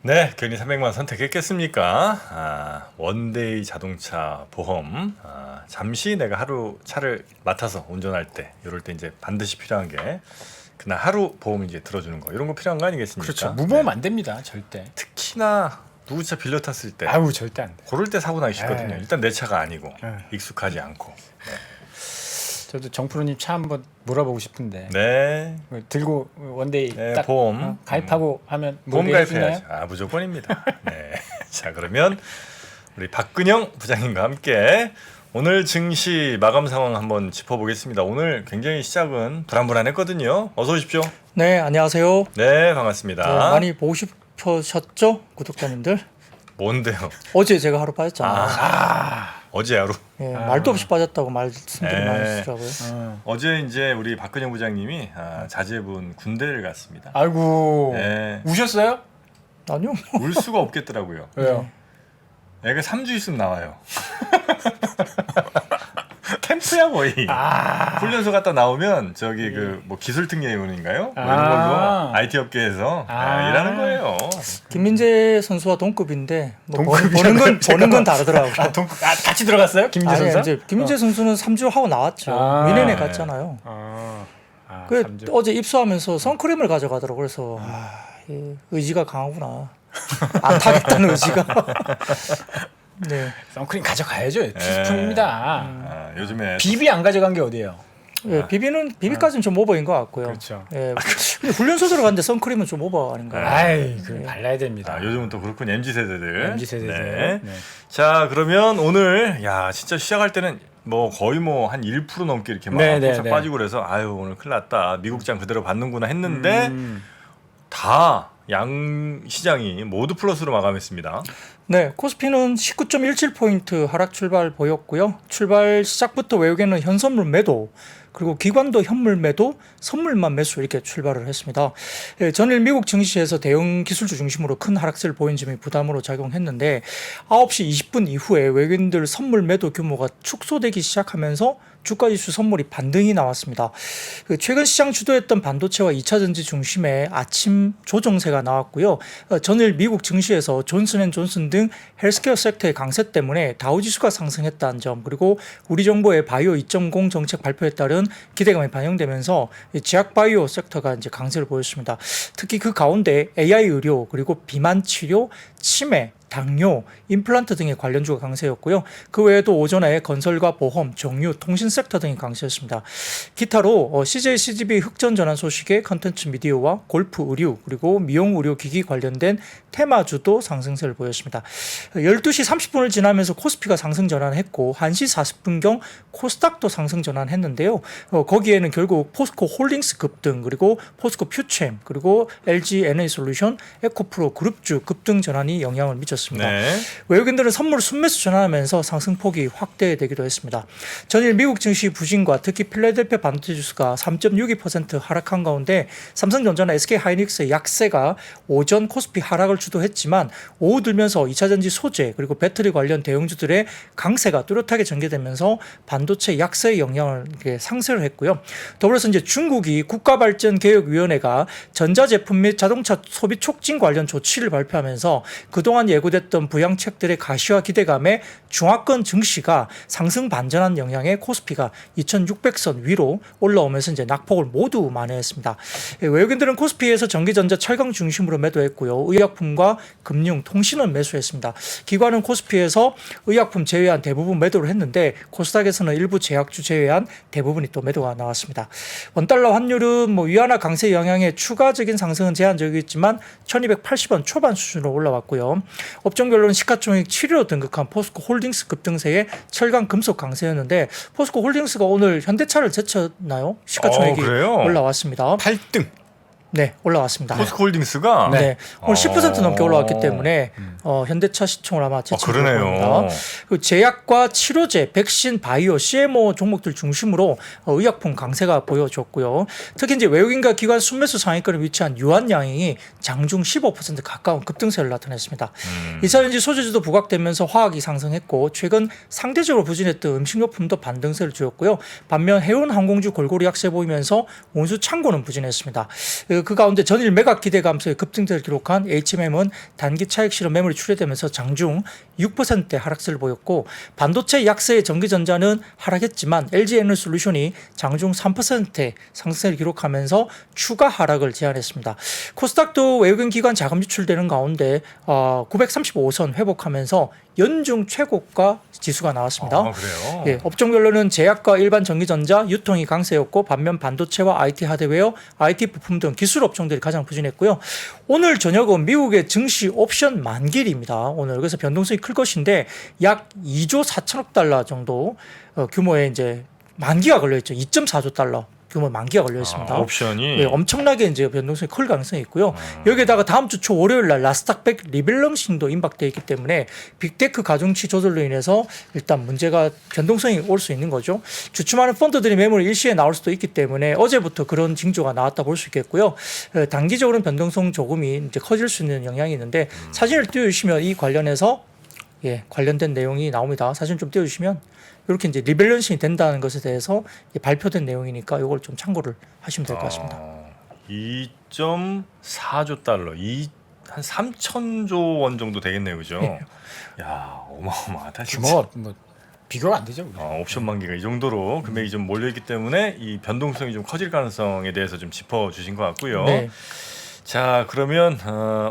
네, 괜히 300만 선택했겠습니까? 원데이 자동차 보험. 잠시 내가 하루 차를 맡아서 운전할 때, 이럴 때 이제 반드시 필요한 게 그날 하루 보험 이제 들어주는 거, 이런 거 필요한 거 아니겠습니까? 그렇죠. 무보험 안 됩니다, 절대. 특히나 누구 차 빌려 탔을 때, 아우 절대 안 돼. 고를 때 사고 나기 쉽거든요. 에이. 일단 내 차가 아니고 에이. 익숙하지 않고. 저도 정프로님 차 한번 물어보고 싶은데 네, 들고 원데이 네, 딱 보험. 가입하고 하면 보험 뭐 가입해야죠. 무조건입니다. 네. 자, 그러면 우리 박근영 부장님과 함께 오늘 증시 마감 상황 한번 짚어보겠습니다. 오늘 굉장히 시작은 불안불안했거든요. 어서 오십시오. 네, 안녕하세요. 네, 반갑습니다. 네, 많이 보고 싶으셨죠? 구독자님들? 뭔데요? 어제 제가 하루 빠졌잖아요. 어제 하루. 예, 말도 없이 빠졌다고 말씀들이 네. 많으시더라고요. 어제 이제 우리 박근영 부장님이 자제분 군대를 갔습니다. 아이고 네. 우셨어요? 아니요. 울 수가 없겠더라고요. 왜요? 애가 3주 있으면 나와요. 캠프야 거의. 훈련소 갔다 나오면 저기 그 뭐 기술특례위원인가요? 뭐 이런 걸로 IT 업계에서 일하는 거예요. 김민재 선수와 동급인데 뭐 동급이라고요? 보는 건 다르더라고요. 같이 들어갔어요, 김민재 아니, 선수? 이제 김민재 선수는 3주 하고 나왔죠. 미네네 갔잖아요. 그 3주. 어제 입수하면서 선크림을 가져가더라고요. 그래서 의지가 강하구나. 안 타겠다는 의지가. 네. 선크림 가져가야죠. 필수품입니다. 요즘에 비비 안 가져간 게 어디예요? 예, 비비까지는 좀 오버인 것 같고요. 그렇죠. 예, 근데 훈련소 들어갔는데 선크림은 좀 오버 아닌가요? 아이, 그 발라야 됩니다. 요즘은 또 그렇군 MZ 세대들. MZ 세대들. 네. 네. 자, 그러면 오늘 진짜 시작할 때는 뭐 거의 뭐 한 1% 넘게 이렇게 막 폭삭 빠지고 그래서 오늘 큰일 났다. 미국장 그대로 받는구나 했는데 다 양 시장이 모두 플러스로 마감했습니다. 네, 코스피는 19.17포인트 하락 출발 보였고요. 출발 시작부터 외국에는 현선물 매도, 그리고 기관도 현물 매도, 선물만 매수 이렇게 출발을 했습니다. 예, 전일 미국 증시에서 대형 기술주 중심으로 큰 하락세를 보인 점이 부담으로 작용했는데 9시 20분 이후에 외국인들 선물 매도 규모가 축소되기 시작하면서 주가지수 선물이 반등이 나왔습니다. 최근 시장 주도했던 반도체와 2차 전지 중심의 아침 조정세가 나왔고요. 전일 미국 증시에서 존슨앤존슨 등 헬스케어 섹터의 강세 때문에 다우지수가 상승했다는 점, 그리고 우리 정부의 바이오 2.0 정책 발표에 따른 기대감이 반영되면서 제약 바이오 섹터가 이제 강세를 보였습니다. 특히 그 가운데 AI 의료, 그리고 비만 치료, 치매, 당뇨, 임플란트 등의 관련주가 강세였고요. 그 외에도 오전에 건설과 보험, 정유, 통신 섹터 등이 강세였습니다. 기타로 CJ CGV 흑전 전환 소식에 컨텐츠 미디어와 골프 의류, 그리고 미용 의료 기기 관련된 테마주도 상승세를 보였습니다. 12시 30분을 지나면서 코스피가 상승 전환했고 1시 40분경 코스닥도 상승 전환했는데요. 거기에는 결국 포스코 홀딩스 급등, 그리고 포스코 퓨챔, 그리고 LG 에너지솔루션, 에코프로 그룹주 급등 전환이 영향을 미쳤습니다. 네. 외국인들은 선물 순매수 전환하면서 상승폭이 확대되기도 했습니다. 전일 미국 증시 부진과 특히 필라델피아 반도체 지수가 3.62% 하락한 가운데 삼성전자나 SK하이닉스의 약세가 오전 코스피 하락을 주도했지만 오후 들면서 2차전지 소재, 그리고 배터리 관련 대형주들의 강세가 뚜렷하게 전개되면서 반도체 약세의 영향을 상쇄를 했고요. 더불어서 이제 중국이 국가발전개혁위원회가 전자제품 및 자동차 소비 촉진 관련 조치를 발표하면서 그동안 예고됐던 부양책들의 가시화 기대감에 중화권 증시가 상승 반전한 영향에 코스피가 2600선 위로 올라오면서 이제 낙폭을 모두 만회했습니다. 외국인들은 코스피에서 전기전자 철강 중심으로 매도했고요. 의약품과 금융, 통신은 매수했습니다. 기관은 코스피에서 의약품 제외한 대부분 매도를 했는데 코스닥에서는 일부 제약주 제외한 대부분이 또 매도가 나왔습니다. 원달러 환율은 위안화 강세 영향에 추가적인 상승은 제한적이겠지만 1280원 초반 수준으로 올라왔고요. 업종별로는 시가총액 7위로 등극한 포스코 홀딩스 급등세에 철강 금속 강세였는데 포스코 홀딩스가 오늘 현대차를 제쳤나요? 시가총액이 올라왔습니다. 8등. 네, 올라왔습니다. 포스코홀딩스가 네, 오늘 10% 넘게 올라왔기 때문에 현대차 시총을 아마 제치고 있습니다. 제약과 치료제, 백신, 바이오, CMO 종목들 중심으로 의약품 강세가 보여줬고요. 특히 이제 외국인과 기관 순매수 상위권에 위치한 유한양행이 장중 15% 가까운 급등세를 나타냈습니다. 2차전지 소재주도 부각되면서 화학이 상승했고 최근 상대적으로 부진했던 음식료품도 반등세를 주었고요. 반면 해운 항공주 골고루 약세 보이면서 운수 창고는 부진했습니다. 그 가운데 전일 매각 기대 감소에 급등세를 기록한 HMM은 단기 차익 실현 매물이 출회되면서 장중 6%대 하락세를 보였고 반도체 약세의 전기전자는 하락했지만 LG에너솔루션이 장중 3%대 상승세를 기록하면서 추가 하락을 제한했습니다. 코스닥도 외국인 기관 자금 유출되는 가운데 935선 회복하면서 연중 최고가 지수가 나왔습니다. 아, 그래요? 예, 업종별로는 제약과 일반 전기전자, 유통이 강세였고 반면 반도체와 IT 하드웨어, IT 부품 등 기술 업종들이 가장 부진했고요. 오늘 저녁은 미국의 증시 옵션 만기일입니다. 오늘 그래서 변동성이 클 것인데 약 2조 4천억 달러 정도 규모의 이제 만기가 걸려 있죠. 2.4조 달러. 규모 만기가 걸려 있습니다. 옵션이 네, 엄청나게 이제 변동성이 클 가능성이 있고요. 여기에다가 다음 주 초 월요일 날 나스닥 100 리밸런싱도 임박되어 있기 때문에 빅테크 가중치 조절로 인해서 일단 문제가 변동성이 올 수 있는 거죠. 주춤하는 펀드들이 매물 일시에 나올 수도 있기 때문에 어제부터 그런 징조가 나왔다 볼 수 있겠고요. 단기적으로는 변동성 조금이 이제 커질 수 있는 영향이 있는데 사진을 띄워주시면 이 관련해서 관련된 내용이 나옵니다. 사진 좀 띄워주시면 이렇게 이제 리밸런싱이 된다는 것에 대해서 발표된 내용이니까 이걸 좀 참고를 하시면 될 것 같습니다. 2.4조 달러, 한 3천조 원 정도 되겠네요, 그죠? 네. 야, 어마어마하다. 진짜. 규모가 뭐 비교가 안 되죠. 옵션 만기가 이 정도로 금액이 좀 몰려있기 때문에 이 변동성이 좀 커질 가능성에 대해서 좀 짚어주신 것 같고요. 네. 자, 그러면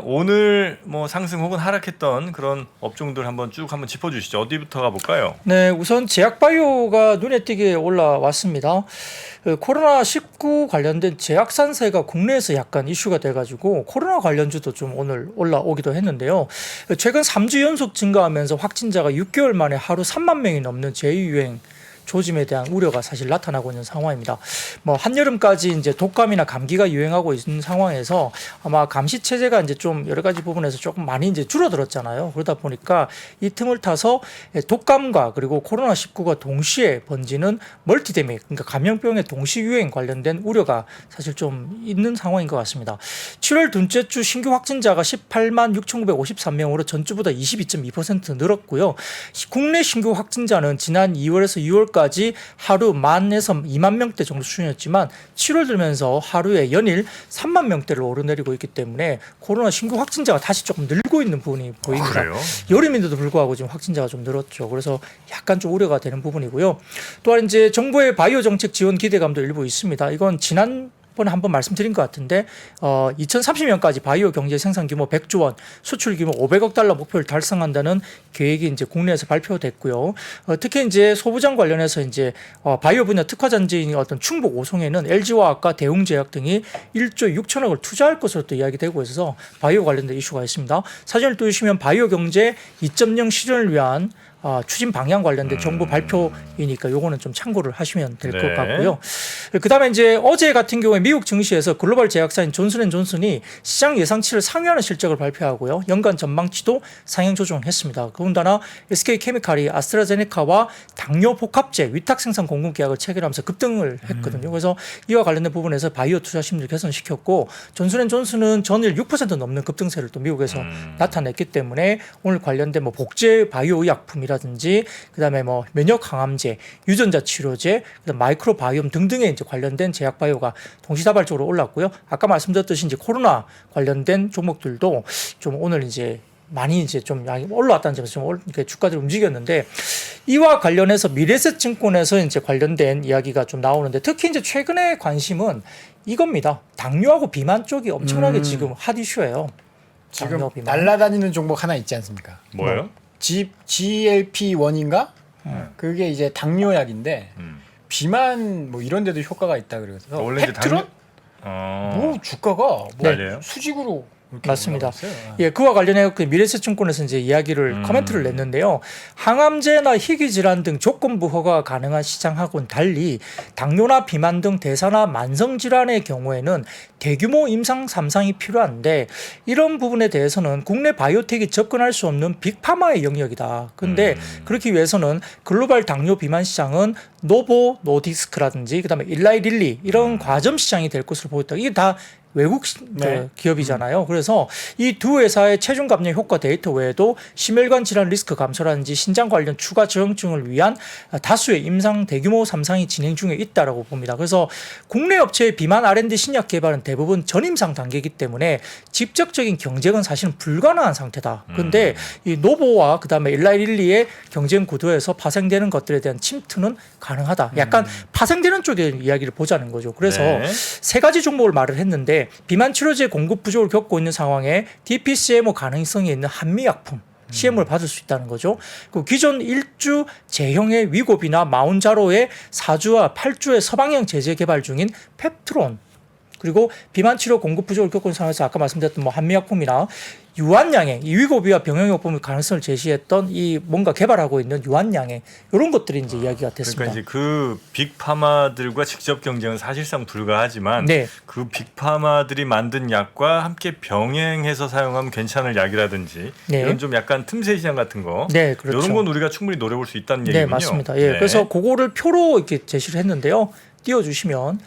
오늘 뭐 상승 혹은 하락했던 그런 업종들 한번 짚어주시죠. 어디부터 가볼까요? 네, 우선 제약바이오가 눈에 띄게 올라왔습니다. 코로나19 관련된 제약산세가 국내에서 약간 이슈가 돼가지고 코로나 관련주도 좀 오늘 올라오기도 했는데요. 최근 3주 연속 증가하면서 확진자가 6개월 만에 하루 3만 명이 넘는 제2유행 조짐에 대한 우려가 사실 나타나고 있는 상황입니다. 뭐 한여름까지 이제 독감이나 감기가 유행하고 있는 상황에서 아마 감시 체제가 이제 좀 여러 가지 부분에서 조금 많이 이제 줄어들었잖아요. 그러다 보니까 이 틈을 타서 독감과 그리고 코로나19가 동시에 번지는 멀티데믹, 그러니까 감염병의 동시 유행 관련된 우려가 사실 좀 있는 상황인 것 같습니다. 7월 둘째 주 신규 확진자가 18만 6,953명으로 전주보다 22.2% 늘었고요. 국내 신규 확진자는 지난 2월에서 6월까지 하루 1만에서 2만 명대 정도 수준이었지만 7월 들면서 하루에 연일 3만 명대를 오르내리고 있기 때문에 코로나 신규 확진자가 다시 조금 늘고 있는 부분이 보입니다. 그래요? 여름인데도 불구하고 지금 확진자가 좀 늘었죠. 그래서 약간 좀 우려가 되는 부분이고요. 또한 이제 정부의 바이오 정책 지원 기대감도 일부 있습니다. 이건 지난번에 한번 말씀드린 것 같은데 2030년까지 바이오 경제 생산 규모 100조 원, 수출 규모 500억 달러 목표를 달성한다는 계획이 이제 국내에서 발표됐고요. 특히 이제 소부장 관련해서 이제 바이오 분야 특화 잔지인 어떤 충북 오송에는 LG화학과 대웅제약 등이 1조 6천억을 투자할 것으로 또 이야기되고 있어서 바이오 관련된 이슈가 있습니다. 사진을 띄우시면 바이오 경제 2.0 실현을 위한 추진 방향 관련된 정부 발표이니까 요거는 좀 참고를 하시면 될 것 네. 같고요. 그다음에 이제 어제 같은 경우에 미국 증시에서 글로벌 제약사인 존슨앤존슨이 시장 예상치를 상회하는 실적을 발표하고요. 연간 전망치도 상향 조정했습니다. 더군다나 SK케미칼이 아스트라제네카와 당뇨 복합제 위탁 생산 공급 계약을 체결하면서 급등을 했거든요. 그래서 이와 관련된 부분에서 바이오 투자 심리를 개선시켰고 존슨앤존슨은 전일 6% 넘는 급등세를 또 미국에서 나타냈기 때문에 오늘 관련된 뭐 복제 바이오 의약품이라든지 그다음에 뭐 면역 항암제, 유전자 치료제, 그다음 마이크로 바이옴 등등에 이제 관련된 제약 바이오가 동시다발적으로 올랐고요. 아까 말씀드렸듯이 이제 코로나 관련된 종목들도 좀 오늘 이제 많이 이제 좀 올라왔다는 점에서 좀 이렇게 주가들이 움직였는데 이와 관련해서 미래에셋증권에서 이제 관련된 이야기가 좀 나오는데 특히 이제 최근에 관심은 이겁니다. 당뇨하고 비만 쪽이 엄청나게 지금 핫 이슈예요. 지금 당뇨, 비만. 날아다니는 종목 하나 있지 않습니까? 뭐예요? GLP-1인가? 그게 이제 당뇨약인데 비만 뭐 이런 데도 효과가 있다 그래서 원래 이제 팩트론? 뭐 주가가 뭐 달려요? 수직으로 이렇게 맞습니다. 올라갔어요. 예, 그와 관련해 그 미래에셋증권에서 이제 이야기를 코멘트를 냈는데요. 항암제나 희귀 질환 등 조건부 허가가 가능한 시장하고는 달리 당뇨나 비만 등 대사나 만성 질환의 경우에는 대규모 임상 3상이 필요한데 이런 부분에 대해서는 국내 바이오텍이 접근할 수 없는 빅파마의 영역이다. 근데 그렇기 위해서는 글로벌 당뇨 비만 시장은 노보 노디스크라든지 그다음에 일라이 릴리 이런 과점 시장이 될 것으로 보였다. 이게 다 외국 네. 기업이잖아요. 그래서 이 두 회사의 체중 감량 효과 데이터 외에도 심혈관 질환 리스크 감소라든지 신장 관련 추가 저항증을 위한 다수의 임상 대규모 3상이 진행 중에 있다라고 봅니다. 그래서 국내 업체의 비만 R&D 신약 개발은 대부분 전임상 단계이기 때문에 직접적인 경쟁은 사실은 불가능한 상태다. 그런데 이 노보와 그다음에 일라이릴리의 경쟁 구도에서 파생되는 것들에 대한 침투는 가능하다. 약간 파생되는 쪽의 이야기를 보자는 거죠. 그래서 네. 세 가지 종목을 말을 했는데 비만 치료제 공급 부족을 겪고 있는 상황에 DPCMO 가능성이 있는 한미약품 CM을 받을 수 있다는 거죠. 그 기존 1주 제형의 위고비나 마운자로의 4주와 8주의 서방형 제제 개발 중인 펩트론 그리고 비만 치료 공급 부족을 겪고 있는 상황에서 아까 말씀드렸던 뭐 한미약품이나 유한양행, 이 위고비와 병용요법의 가능성을 제시했던 이 뭔가 개발하고 있는 유한양행 이런 것들이 이제 이야기가 됐습니다. 그러니까 이제 그 빅파마들과 직접 경쟁은 사실상 불가하지만 네. 그 빅파마들이 만든 약과 함께 병행해서 사용하면 괜찮을 약이라든지 네. 이런 좀 약간 틈새 시장 같은 거 네, 그렇죠. 이런 건 우리가 충분히 노려볼 수 있다는 네, 얘기군요. 맞습니다. 예, 네. 그래서 그거를 표로 이렇게 제시를 했는데요. 띄워주시면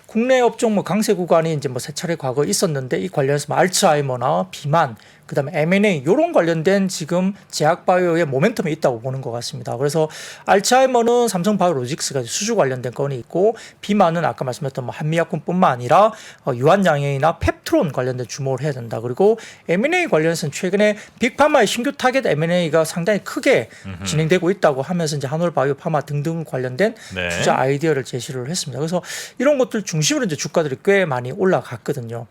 국내 업종 뭐 강세 구간이 이제 뭐 세 차례 과거 있었는데 이 관련해서 뭐 알츠하이머나 비만 그다음에 M&A 이런 관련된 지금 제약바이오의 모멘텀이 있다고 보는 것 같습니다. 그래서 알츠하이머는 삼성바이오로직스가 수주 관련된 건이 있고 비만은 아까 말씀드렸던 뭐 한미약품뿐만 아니라 유한양행이나 펩트론 관련된 주목을 해야 된다. 그리고 M&A 관련해서는 최근에 빅파마의 신규 타겟 M&A가 상당히 크게 진행되고 있다고 하면서 이제 한올바이오파마 등등 관련된 네. 투자 아이디어를 제시를 했습니다. 그래서 이런 것들 중심으로 이제 주가들이 꽤 많이 올라갔거든요.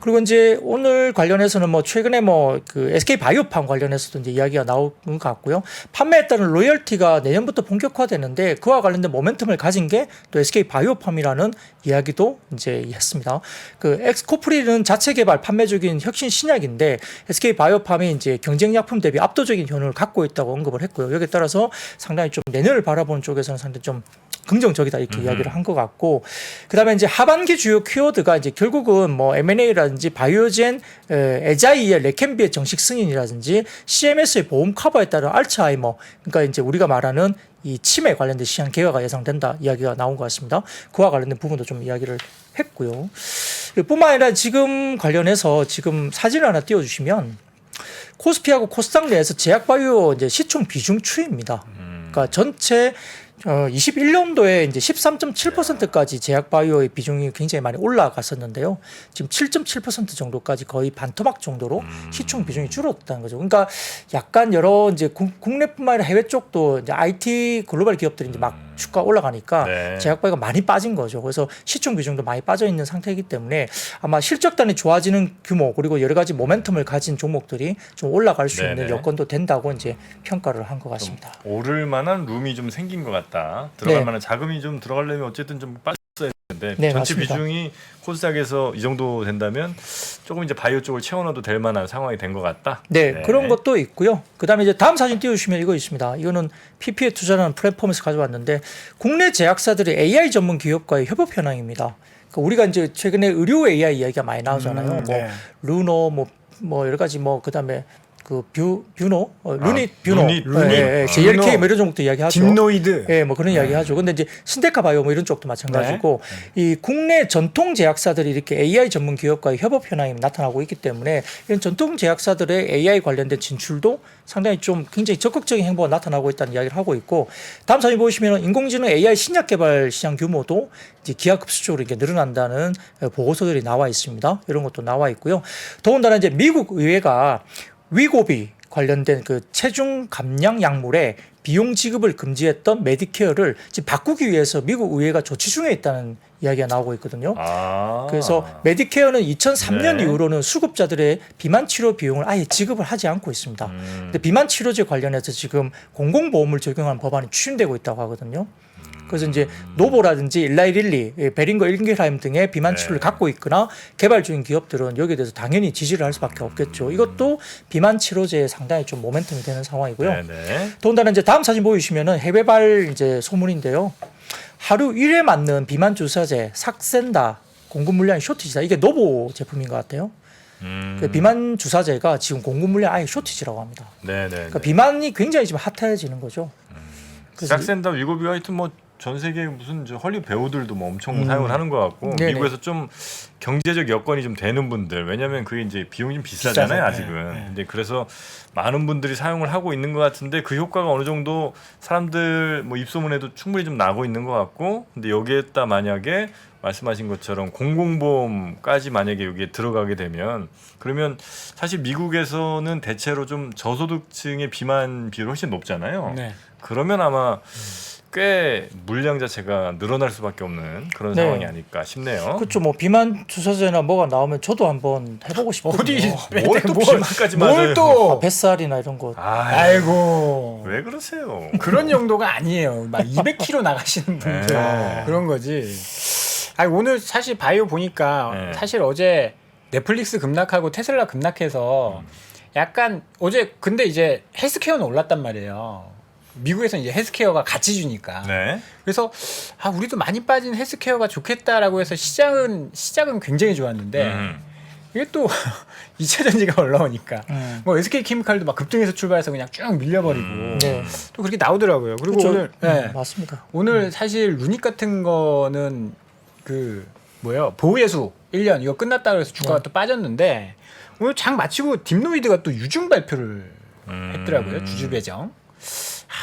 그리고 이제 오늘 관련해서는 뭐 최근에 뭐 그 SK 바이오팜 관련해서도 이제 이야기가 나온 것 같고요. 판매에 따른 로열티가 내년부터 본격화되는데 그와 관련된 모멘텀을 가진 게 또 SK 바이오팜이라는 이야기도 이제 했습니다. 그 엑스코프릴은 자체 개발 판매 중인 혁신 신약인데 SK 바이오팜이 이제 경쟁 약품 대비 압도적인 효능을 갖고 있다고 언급을 했고요. 여기에 따라서 상당히 좀 내년을 바라보는 쪽에서는 상당히 좀 긍정적이다 이렇게 이야기를 한 것 같고 그다음에 이제 하반기 주요 키워드가 이제 결국은 뭐 M&A라든지 바이오젠 에자이의 레켄비의 정식 승인이라든지 CMS의 보험 커버에 따른 알츠하이머 그러니까 이제 우리가 말하는 이 치매 관련된 시장 개화가 예상된다 이야기가 나온 것 같습니다. 그와 관련된 부분도 좀 이야기를 했고요. 뿐만 아니라 지금 관련해서 지금 사진을 하나 띄워주시면 코스피하고 코스닥 내에서 제약바이오 이제 시총 비중 추이입니다. 그러니까 전체 21년도에 이제 13.7%까지 제약바이오의 비중이 굉장히 많이 올라갔었는데요. 지금 7.7% 정도까지 거의 반토막 정도로 시총 비중이 줄었다는 거죠. 그러니까 약간 여러 이제 국내뿐만 아니라 해외 쪽도 이제 IT 글로벌 기업들이 이제 막 주가 올라가니까 네. 제약바이오가 많이 빠진 거죠. 그래서 시총 비중도 많이 빠져 있는 상태이기 때문에 아마 실적단이 좋아지는 규모 그리고 여러 가지 모멘텀을 가진 종목들이 좀 올라갈 수 있는 네네. 여건도 된다고 이제 평가를 한 것 같습니다. 오를 만한 룸이 좀 생긴 것 같다. 들어갈 네. 만한 자금이 좀 들어가려면 어쨌든 좀 빠졌어야 되는데 네, 전체 맞습니다. 비중이 코스닥에서 이 정도 된다면 조금 이제 바이오 쪽을 채워넣어도 될 만한 상황이 된 것 같다. 네, 그런 것도 있고요. 그다음에 이제 다음 사진 띄워주시면 이거 있습니다. 이거는 PP에 투자라는 플랫폼에서 가져왔는데 국내 제약사들의 AI 전문 기업과의 협업 현황입니다. 그러니까 우리가 이제 최근에 의료 AI 이야기가 많이 나오잖아요. 네. 뭐 루노 뭐 여러 가지 뭐 그다음에 그 뷰노 루닛 뷰노 루닛. 예, JLK 뭐 이런 종목도 이야기하죠. 딥노이드. 예, 뭐 그런 이야기 하죠. 근데 이제 신데카 바이오 뭐 이런 쪽도 마찬가지고 이 국내 전통 제약사들이 이렇게 AI 전문 기업과의 협업 현황이 나타나고 있기 때문에 이런 전통 제약사들의 AI 관련된 진출도 상당히 좀 굉장히 적극적인 행보가 나타나고 있다는 이야기를 하고 있고 다음 사진 보시면 인공지능 AI 신약 개발 시장 규모도 이제 기하급수적으로 이렇게 늘어난다는 보고서들이 나와 있습니다. 이런 것도 나와 있고요. 더군다나 이제 미국 의회가 위고비 관련된 그 체중 감량 약물의 비용 지급을 금지했던 메디케어를 지금 바꾸기 위해서 미국 의회가 조치 중에 있다는 이야기가 나오고 있거든요. 그래서 메디케어는 2003년 네. 이후로는 수급자들의 비만 치료 비용을 아예 지급을 하지 않고 있습니다. 근데 비만 치료제 관련해서 지금 공공보험을 적용하는 법안이 추진되고 있다고 하거든요. 그래서 이제 노보라든지 일라이릴리, 베링거 일긴하임 등의 비만 치료를 갖고 있거나 개발 중인 기업들은 여기에 대해서 당연히 지지를 할 수밖에 없겠죠. 이것도 비만 치료제에 상당히 좀 모멘텀이 되는 상황이고요. 네네. 더군다나 이제 다음 사진 보여주시면은 해외발 이제 소문인데요. 하루 1회 맞는 비만 주사제 삭센다 공급 물량이 쇼티지다. 이게 노보 제품인 것 같아요. 그 비만 주사제가 지금 공급 물량 아예 쇼티지라고 합니다. 네네. 그러니까 비만이 굉장히 지금 핫해지는 거죠. 그래서 싹센다 위고비가 하여튼 뭐 전 세계 무슨 저 헐리우드 배우들도 뭐 엄청 사용을 하는 것 같고 네네. 미국에서 좀 경제적 여건이 좀 되는 분들 왜냐하면 그게 이제 비용이 좀 비싸잖아요 아직은. 네. 근데 그래서 많은 분들이 사용을 하고 있는 것 같은데 그 효과가 어느 정도 사람들 뭐 입소문에도 충분히 좀 나고 있는 것 같고 근데 여기에다 만약에 말씀하신 것처럼 공공보험까지 만약에 여기에 들어가게 되면 그러면 사실 미국에서는 대체로 좀 저소득층의 비만 비율이 훨씬 높잖아요. 네. 그러면 아마 꽤 물량 자체가 늘어날 수밖에 없는 그런 네. 상황이 아닐까 싶네요. 그렇죠. 뭐 비만 주사제나 뭐가 나오면 저도 한번 해보고 싶거든요. 어디 뭘 또 비만까지 맞아요? 뭘 또? 뱃살이나 이런 거. 아이고. 왜 그러세요? 그런 정도가 아니에요. 막 200kg 나가시는 분들 네. 그런 거지. 아니 오늘 사실 바이오 보니까 네. 사실 어제 넷플릭스 급락하고 테슬라 급락해서 약간 어제 근데 이제 헬스케어는 올랐단 말이에요. 미국에서는 이제 헬스케어가 같이 주니까. 네. 그래서 아 우리도 많이 빠진 헬스케어가 좋겠다라고 해서 시작은 굉장히 좋았는데 이게 또 2차 전지가 올라오니까 뭐 SK케미칼도 막 급등해서 출발해서 그냥 쭉 밀려버리고 네. 또 그렇게 나오더라고요. 그리고 그렇죠. 오늘 네. 맞습니다. 오늘 사실 루닉 같은 거는 그 뭐예요 보호예수 1년 이거 끝났다 그래서 주가가 또 빠졌는데 오늘 장 마치고 딥노이드가 또 유중 발표를 했더라고요. 주주 배정.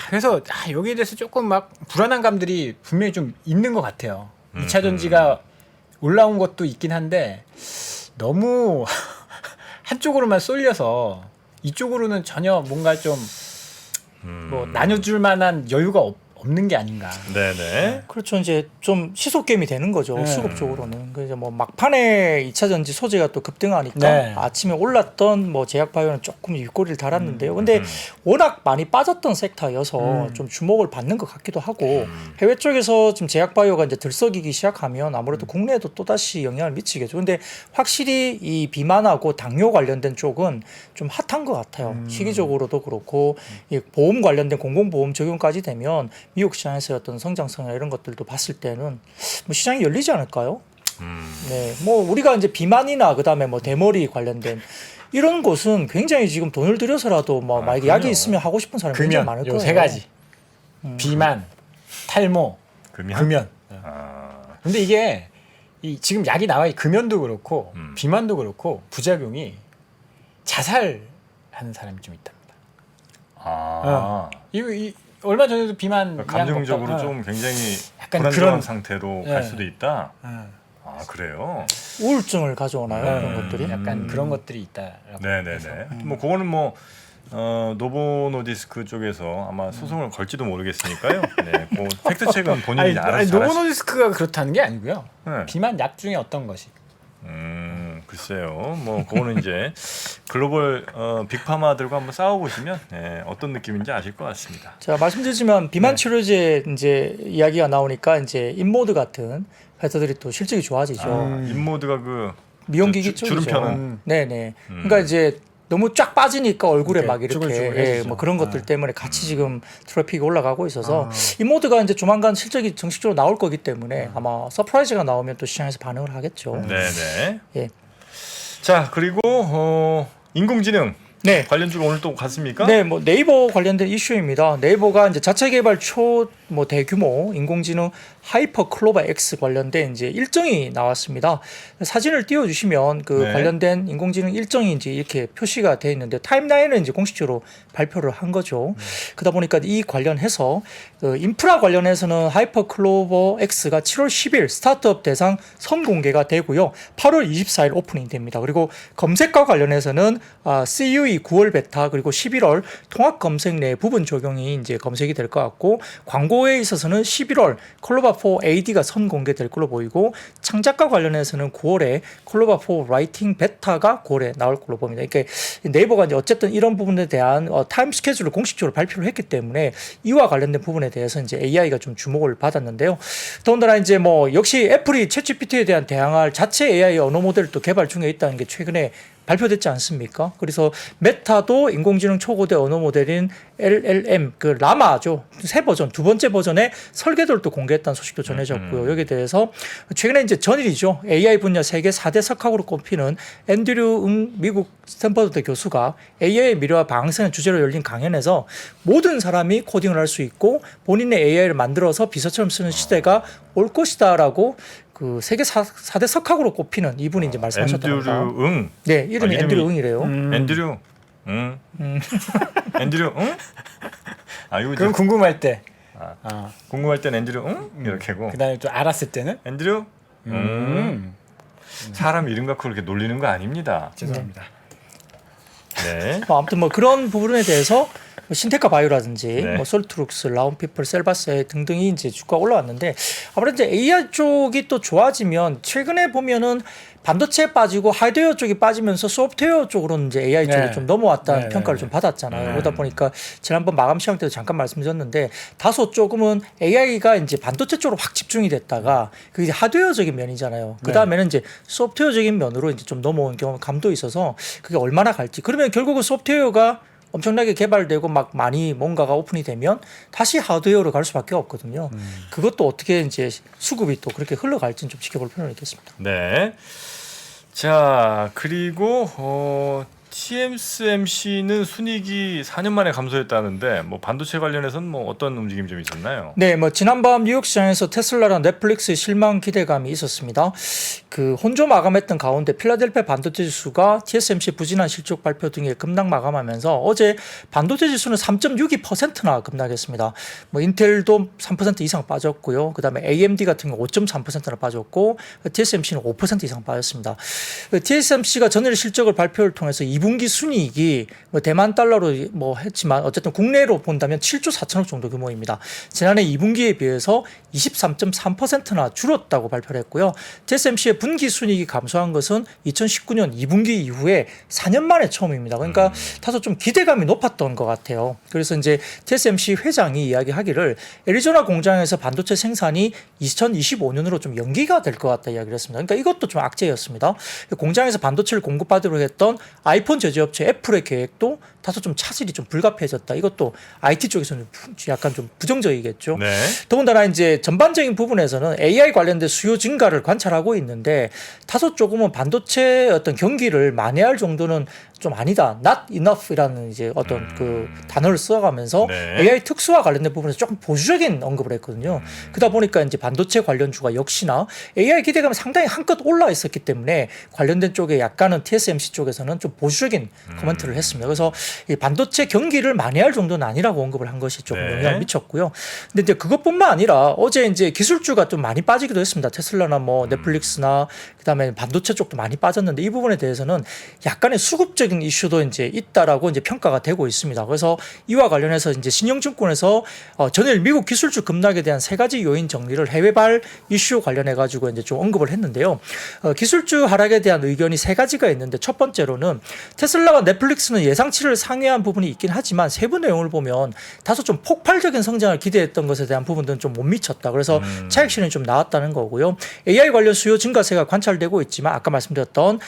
그래서 여기에 대해서 조금 막 불안한 감들이 분명히 좀 있는 것 같아요. 2차 전지가 올라온 것도 있긴 한데 너무 한쪽으로만 쏠려서 이쪽으로는 전혀 뭔가 좀 뭐 나눠줄 만한 여유가 없는 게 아닌가. 네네. 그렇죠. 이제 좀 시속 게임이 되는 거죠. 네. 수급적으로는. 그래서 뭐 막판에 2차 전지 소재가 또 급등하니까 네. 아침에 올랐던 뭐 제약바이오는 조금 윗꼬리를 달았는데요. 근데 워낙 많이 빠졌던 섹터여서 좀 주목을 받는 것 같기도 하고 해외 쪽에서 지금 제약바이오가 이제 들썩이기 시작하면 아무래도 국내에도 또 다시 영향을 미치겠죠. 근데 확실히 이 비만하고 당뇨 관련된 쪽은 좀 핫한 것 같아요. 시기적으로도 그렇고 이 보험 관련된 공공보험 적용까지 되면 미국 시장에서의 어떤 성장성이나 이런 것들도 봤을 때는 뭐 시장이 열리지 않을까요? 네, 뭐 우리가 이제 비만이나 그다음에 뭐 대머리 관련된 이런 곳은 굉장히 지금 돈을 들여서라도 뭐 만약에 그럼요. 약이 있으면 하고 싶은 사람이 굉장히 많을 금연 거예요. 요 세 가지 비만, 탈모, 금연. 아, 근데 이게 지금 약이 나와 금연도 그렇고 비만도 그렇고 부작용이 자살하는 사람이 좀 있답니다. 이 얼마 전에도 비만 그러니까 감정적으로 약 좀 굉장히 약간 불안정한 그런- 상태로 네. 갈 수도 있다. 어, 아 그래요? 우울증을 가져오나요? 그런 것들이? 약간 그런 것들이 있다라고. 네네네. 뭐 그거는 뭐 노보노디스크 쪽에서 아마 소송을 걸지도 모르겠으니까요. 네, 그 팩트 체크는 본인이 알아서 잘하시. 노보노디스크가 그렇다는 게 아니고요. 네. 비만 약 중에 어떤 것이. 글쎄요. 뭐 그거는 이제 글로벌 빅파마들과 한번 싸워보시면 어떤 느낌인지 아실 것 같습니다. 제가 말씀드리지만 비만 치료제 이제 이야기가 나오니까 이제 인모드 같은 회사들이 또 실적이 좋아지죠. 인모드가 그 미용기기 주- 쪽이죠. 주름 펴는. 네네. 그러니까 이제 너무 쫙 빠지니까 얼굴에 이렇게 막 이렇게 쭈글쭈글해지죠. 뭐 그런 것들 때문에 같이 지금 트래픽이 올라가고 있어서 이 모드가 이제 조만간 실적이 정식적으로 나올 거기 때문에 아마 서프라이즈가 나오면 또 시장에서 반응을 하겠죠. 네네. 예. 자 그리고 인공지능 네. 관련주가 오늘 또 갔습니까? 네, 뭐 네이버 관련된 이슈입니다. 네이버가 이제 자체 개발 뭐 대규모 인공지능 하이퍼 클로바 X 관련된 이제 일정이 나왔습니다. 사진을 띄워주시면 그 네. 관련된 인공지능 일정이 이제 이렇게 표시가 되어 있는데 타임라인은 이제 공식적으로 발표를 한 거죠. 그러다 보니까 이 관련해서 그 인프라 관련해서는 하이퍼 클로버 X가 7월 10일 스타트업 대상 선공개가 되고요. 8월 24일 오프닝 됩니다. 그리고 검색과 관련해서는 CUE 9월 베타 그리고 11월 통합 검색 내 부분 적용이 이제 검색이 될 것 같고 광고에 있어서는 11월 콜로바4 AD가 선공개될 걸로 보이고 창작과 관련해서는 9월에 콜로바4 라이팅 베타가 9월에 나올 걸로 봅니다. 그러니까 네이버가 이제 어쨌든 이런 부분에 대한 타임 스케줄을 공식적으로 발표를 했기 때문에 이와 관련된 부분에 대해서 이제 AI가 좀 주목을 받았는데요. 더군다나 이제 뭐 역시 애플이 챗GPT에 대한 대항할 자체 AI 언어 모델을 또 개발 중에 있다는 게 최근에 발표됐지 않습니까? 그래서 메타도 인공지능 초고대 언어 모델인 LLM 그 라마죠. 새 버전, 두 번째 버전의 설계도를 또 공개했다는 소식도 전해졌고요. 여기에 대해서 최근에 이제 전일이죠. AI 분야 세계 4대 석학으로 꼽히는 앤드류 응 미국 스탠퍼드 교수가 AI의 미래와 방향성의 주제로 열린 강연에서 모든 사람이 코딩을 할 수 있고 본인의 AI를 만들어서 비서처럼 쓰는 시대가 올 것이다라고 그 세계 4대 석학으로 꼽히는 이분이 이제 말씀하셨던 겁니다. 앤드류 응. 네, 이름이 앤드류 응이래요. 앤드류 응. 앤드류 응? 아 이거 그럼 궁금할 때. 궁금할 땐 앤드류 응? 이렇게고. 그다음에 좀 알았을 때는 앤드류 사람 이름 갖고 그렇게 놀리는 거 아닙니다. 죄송합니다. 네. 아무튼 뭐 그런 부분에 대해서 신테카 바이오라든지 네. 뭐 솔트룩스, 라운피플, 셀바스 등등이 이제 주가 올라왔는데 아무래도 이제 AI 쪽이 또 좋아지면 최근에 보면은 반도체에 빠지고 하드웨어 쪽이 빠지면서 소프트웨어 쪽으로는 이제 AI 쪽이 네. 좀 넘어왔다는 네, 평가를 네, 좀 받았잖아요. 그러다 보니까 지난번 마감 시간 때도 잠깐 말씀드렸는데 다소 조금은 AI가 이제 반도체 쪽으로 확 집중이 됐다가 그게 이제 하드웨어적인 면이잖아요. 그 다음에는 이제 소프트웨어적인 면으로 이제 좀 넘어온 감도 있어서 그게 얼마나 갈지. 그러면 결국은 소프트웨어가 엄청나게 개발되고 막 많이 뭔가가 오픈이 되면 다시 하드웨어로 갈 수밖에 없거든요. 그것도 어떻게 이제 수급이 또 그렇게 흘러갈지는 좀 지켜볼 필요는 있겠습니다. 네. 자, 그리고 TSMC는 순이익이 4년 만에 감소했다는데 뭐 반도체 관련해서는 뭐 어떤 움직임이 좀 있었나요? 네, 뭐 지난밤 뉴욕 시장에서 테슬라랑 넷플릭스의 실망 기대감이 있었습니다. 그 혼조 마감했던 가운데 필라델피아 반도체 지수가 TSMC 부진한 실적 발표 등에 급락 마감하면서 어제 반도체 지수는 3.62%나 급락했습니다. 뭐 인텔도 3% 이상 빠졌고요. 그다음에 AMD 같은 경우 5.3%나 빠졌고 TSMC는 5% 이상 빠졌습니다. TSMC가 전일 실적을 발표를 통해서 2분기 순이익이 뭐 대만 달러로 뭐 했지만 어쨌든 국내로 본다면 7조 4천억 정도 규모입니다. 지난해 2분기에 비해서 23.3%나 줄었다고 발표를 했고요. TSMC의 분기 순이익이 감소한 것은 2019년 2분기 이후에 4년 만에 처음입니다. 그러니까 다소 좀 기대감이 높았던 것 같아요. 그래서 이제 TSMC 회장이 이야기하기를 애리조나 공장에서 반도체 생산이 2025년으로 좀 연기가 될 것 같다 이야기를 했습니다. 그러니까 이것도 좀 악재였습니다. 공장에서 반도체를 공급받으려 했던 아이폰 제조업체 애플의 계획도 다소 좀 차질이 좀 불가피해졌다. 이것도 IT 쪽에서는 약간 좀 부정적이겠죠. 네. 더군다나 이제 전반적인 부분에서는 AI 관련된 수요 증가를 관찰하고 있는데 다소 조금은 반도체 어떤 경기를 만회할 정도는 좀 아니다. Not enough이라는 이제 어떤 그 단어를 써가면서 네. AI 특수화 관련된 부분에서 조금 보수적인 언급을 했거든요. 그러다 보니까 이제 반도체 관련주가 역시나 AI 기대감이 상당히 한껏 올라 있었기 때문에 관련된 쪽에 약간은 TSMC 쪽에서는 좀 보수적인 코멘트를 했습니다. 그래서 이 반도체 경기를 만회할 정도는 아니라고 언급을 한 것이 조금 네. 영향을 미쳤고요. 근데 이제 그것뿐만 아니라 어제 이제 기술주가 좀 많이 빠지기도 했습니다. 테슬라나 뭐 넷플릭스나 그다음에 반도체 쪽도 많이 빠졌는데 이 부분에 대해서는 약간의 수급적인 이슈도 이제 있다라고 이제 평가가 되고 있습니다. 그래서 이와 관련해서 이제 신영증권에서 전일 미국 기술주 급락에 대한 세 가지 요인 정리를 해외발 이슈 관련해 가지고 이제 좀 언급을 했는데요. 기술주 하락에 대한 의견이 세 가지가 있는데 첫 번째로는 테슬라와 넷플릭스는 예상치를 상회한 부분이 있긴 하지만 세부 내용을 보면 다소 좀 폭발적인 성장을 기대했던 것에 대한 부분들은 좀 못 미쳤다. 그래서 차익 실현이 좀 나왔다는 거고요. AI 관련 수요 증가세가 관찰되고 있지만 아까 말씀드렸던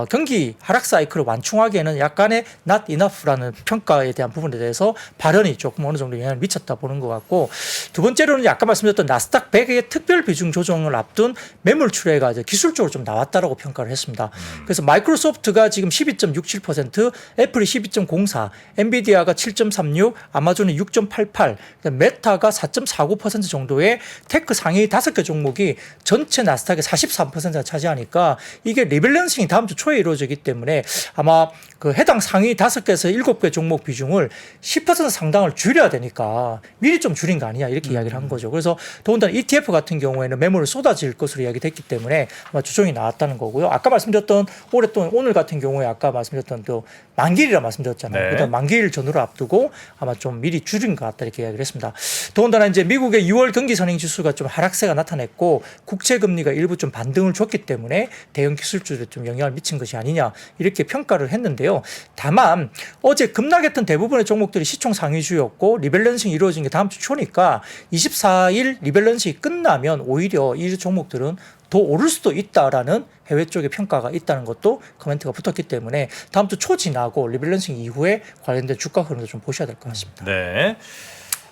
경기 하락 사이클을 완충하기에는 약간의 not enough라는 평가에 대한 부분에 대해서 발언이 조금 어느 정도 영향을 미쳤다 보는 것 같고 두 번째로는 아까 말씀드렸던 나스닥 100의 특별 비중 조정을 앞둔 매물 출회가 이제 기술적으로 좀 나왔다라고 평가를 했습니다. 그래서 마이크로소프트가 지금 12.67%, 애플이 12.04%, 엔비디아가 7.36%, 아마존이 6.88%, 메타가 4.49% 정도의 테크 상위 5개 종목이 전체 나스닥의 43%가 차지하니까 이게 리밸런싱이 다음 주 초에 이루어지기 때문에 아마 그 해당 상위 5개에서 7개 종목 비중을 10% 상당을 줄여야 되니까 미리 좀 줄인 거 아니냐 이렇게 이야기를 한 거죠. 그래서 더군다나 ETF 같은 경우에는 매물을 쏟아질 것으로 이야기됐기 때문에 아마 조정이 나왔다는 거고요. 아까 말씀드렸던 올해 또 오늘 같은 경우에 아까 말씀드렸던 또 만기일이라 말씀드렸잖아요. 네. 그다음 만기일 전후를 앞두고 아마 좀 미리 줄인 것 같다 이렇게 이야기를 했습니다. 더군다나 이제 미국의 6월 경기 선행 지수가 좀 하락세가 나타냈고 국채 금리가 일부 좀 반등을 줬기 때문에 대형 기술주들에 좀 영향을 미친 것이 아니냐 이렇게 평가를 했는데요. 다만 어제 급락했던 대부분의 종목들이 시총 상위주였고 리밸런싱이 이루어진 게 다음 주 초니까 24일 리밸런싱이 끝나면 오히려 이 종목들은 더 오를 수도 있다라는 해외 쪽의 평가가 있다는 것도 코멘트가 붙었기 때문에 다음 주 초 지나고 리밸런싱 이후에 관련된 주가 흐름도 좀 보셔야 될 것 같습니다. 네.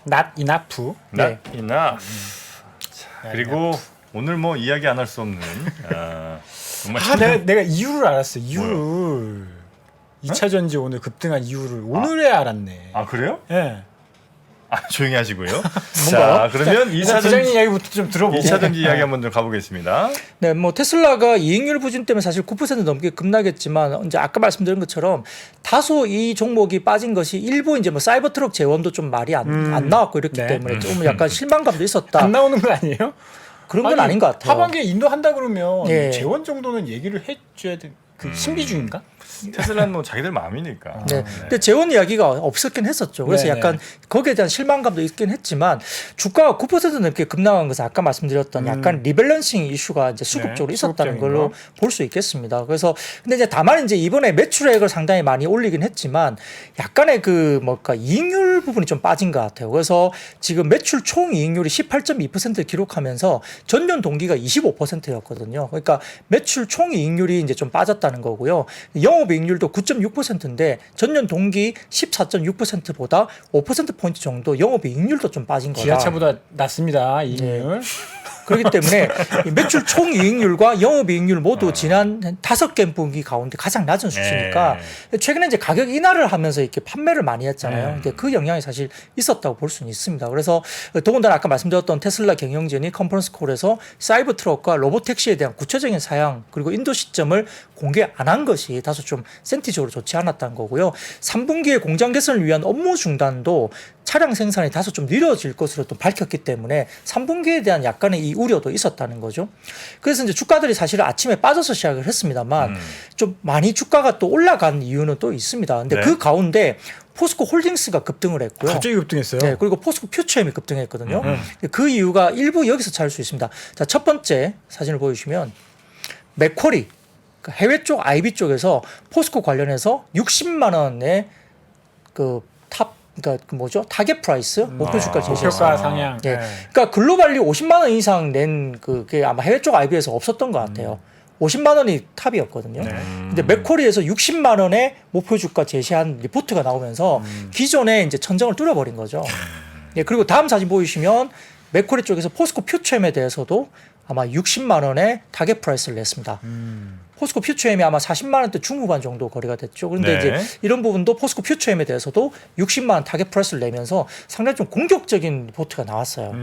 Not enough. 네. 나 자, 그리고 오늘 뭐 이야기 안 할 수 없는 정말 내가 이유를 알았어. 이유를 2차 전지 오늘 급등한 이유를 오늘에 알았네. 아 그래요? 예. 조용히 하시고요. 뭔가요? 자, 그러면 일단 2차 부장님 전지 이야기부터 좀 들어보고. 2차 전지 이야기 한번 좀 가보겠습니다. 네, 뭐 테슬라가 이익률 부진 때문에 사실 9% 넘게 급락했지만 이제 아까 말씀드린 것처럼 다소 이 종목이 빠진 것이 일부 이제 뭐 사이버 트럭 재원도 좀 말이 안 나왔고 이렇기 네. 때문에 좀 약간 실망감도 있었다. 안 나오는 거 아니에요? 그런 건 아닌 것 같아요. 하반기에 인도한다 그러면 예. 재원 정도는 얘기를 해줘야 돼. 그 신비주의인가? 테슬라는 뭐 자기들 마음이니까. 네. 근데 재원 이야기가 없었긴 했었죠. 그래서 네네. 약간 거기에 대한 실망감도 있긴 했지만 주가가 9% 넘게 급락한 것은 아까 말씀드렸던 약간 리밸런싱 이슈가 이제 수급적으로 네, 있었다는 수급적인 걸로 거. 볼 수 있겠습니다. 그래서 근데 이제 다만 이제 이번에 매출액을 상당히 많이 올리긴 했지만 약간의 그 뭘까 이익률 부분이 좀 빠진 것 같아요. 그래서 지금 매출 총 이익률이 18.2% 기록하면서 전년 동기가 25%였거든요. 그러니까 매출 총 이익률이 이제 좀 빠졌다는 거고요. 영업이익률도 9.6%인데 전년 동기 14.6%보다 5%포인트 정도 영업이익률도 좀 빠진 거다. 기아차보다 낮습니다. 이익률. 그렇기 때문에 이 매출 총 이익률과 영업이익률 모두 지난 5개 분기 가운데 가장 낮은 수치니까 최근에 이제 가격 인하를 하면서 이렇게 판매를 많이 했잖아요. 근데 그 영향이 사실 있었다고 볼 수는 있습니다. 그래서 더군다나 아까 말씀드렸던 테슬라 경영진이 컨퍼런스 콜에서 사이버 트럭과 로봇 택시에 대한 구체적인 사양 그리고 인도 시점을 공개 안 한 것이 다소 좀 센티적으로 좋지 않았다는 거고요. 3분기에 공장 개선을 위한 업무 중단도 차량 생산이 다소 좀 느려질 것으로 또 밝혔기 때문에 3분기에 대한 약간의 이 우려도 있었다는 거죠. 그래서 이제 주가들이 사실 아침에 빠져서 시작을 했습니다만 좀 많이 주가가 또 올라간 이유는 또 있습니다. 근데 네. 그 가운데 포스코 홀딩스가 급등을 했고요. 갑자기 급등했어요. 네, 그리고 포스코 퓨처엠이 급등했거든요. 그 이유가 일부 여기서 찾을 수 있습니다. 자, 첫 번째 사진을 보여주시면 맥쿼리 해외 쪽 IB 쪽에서 포스코 관련해서 60만 원의 그러니까 그 뭐죠? 타겟 프라이스 목표 주가 제시했어요. 효과 상향. 예. 그러니까 글로벌리 50만 원 이상 낸 그게 아마 해외 쪽 IB에서 없었던 것 같아요. 50만 원이 탑이었거든요. 근데 맥쿼리에서 60만 원의 목표 주가 제시한 리포트가 나오면서 기존에 이제 천정을 뚫어버린 거죠. 예, 그리고 다음 사진 보이시면 맥쿼리 쪽에서 포스코 퓨처엠에 대해서도 아마 60만 원의 타겟 프라이스를 냈습니다. 포스코 퓨처엠이 아마 40만 원대 중후반 정도 거래가 됐죠. 그런데 네. 이제 이런 부분도 포스코 퓨처엠에 대해서도 60만 원 타겟 프라이스를 내면서 상당히 좀 공격적인 리포트가 나왔어요.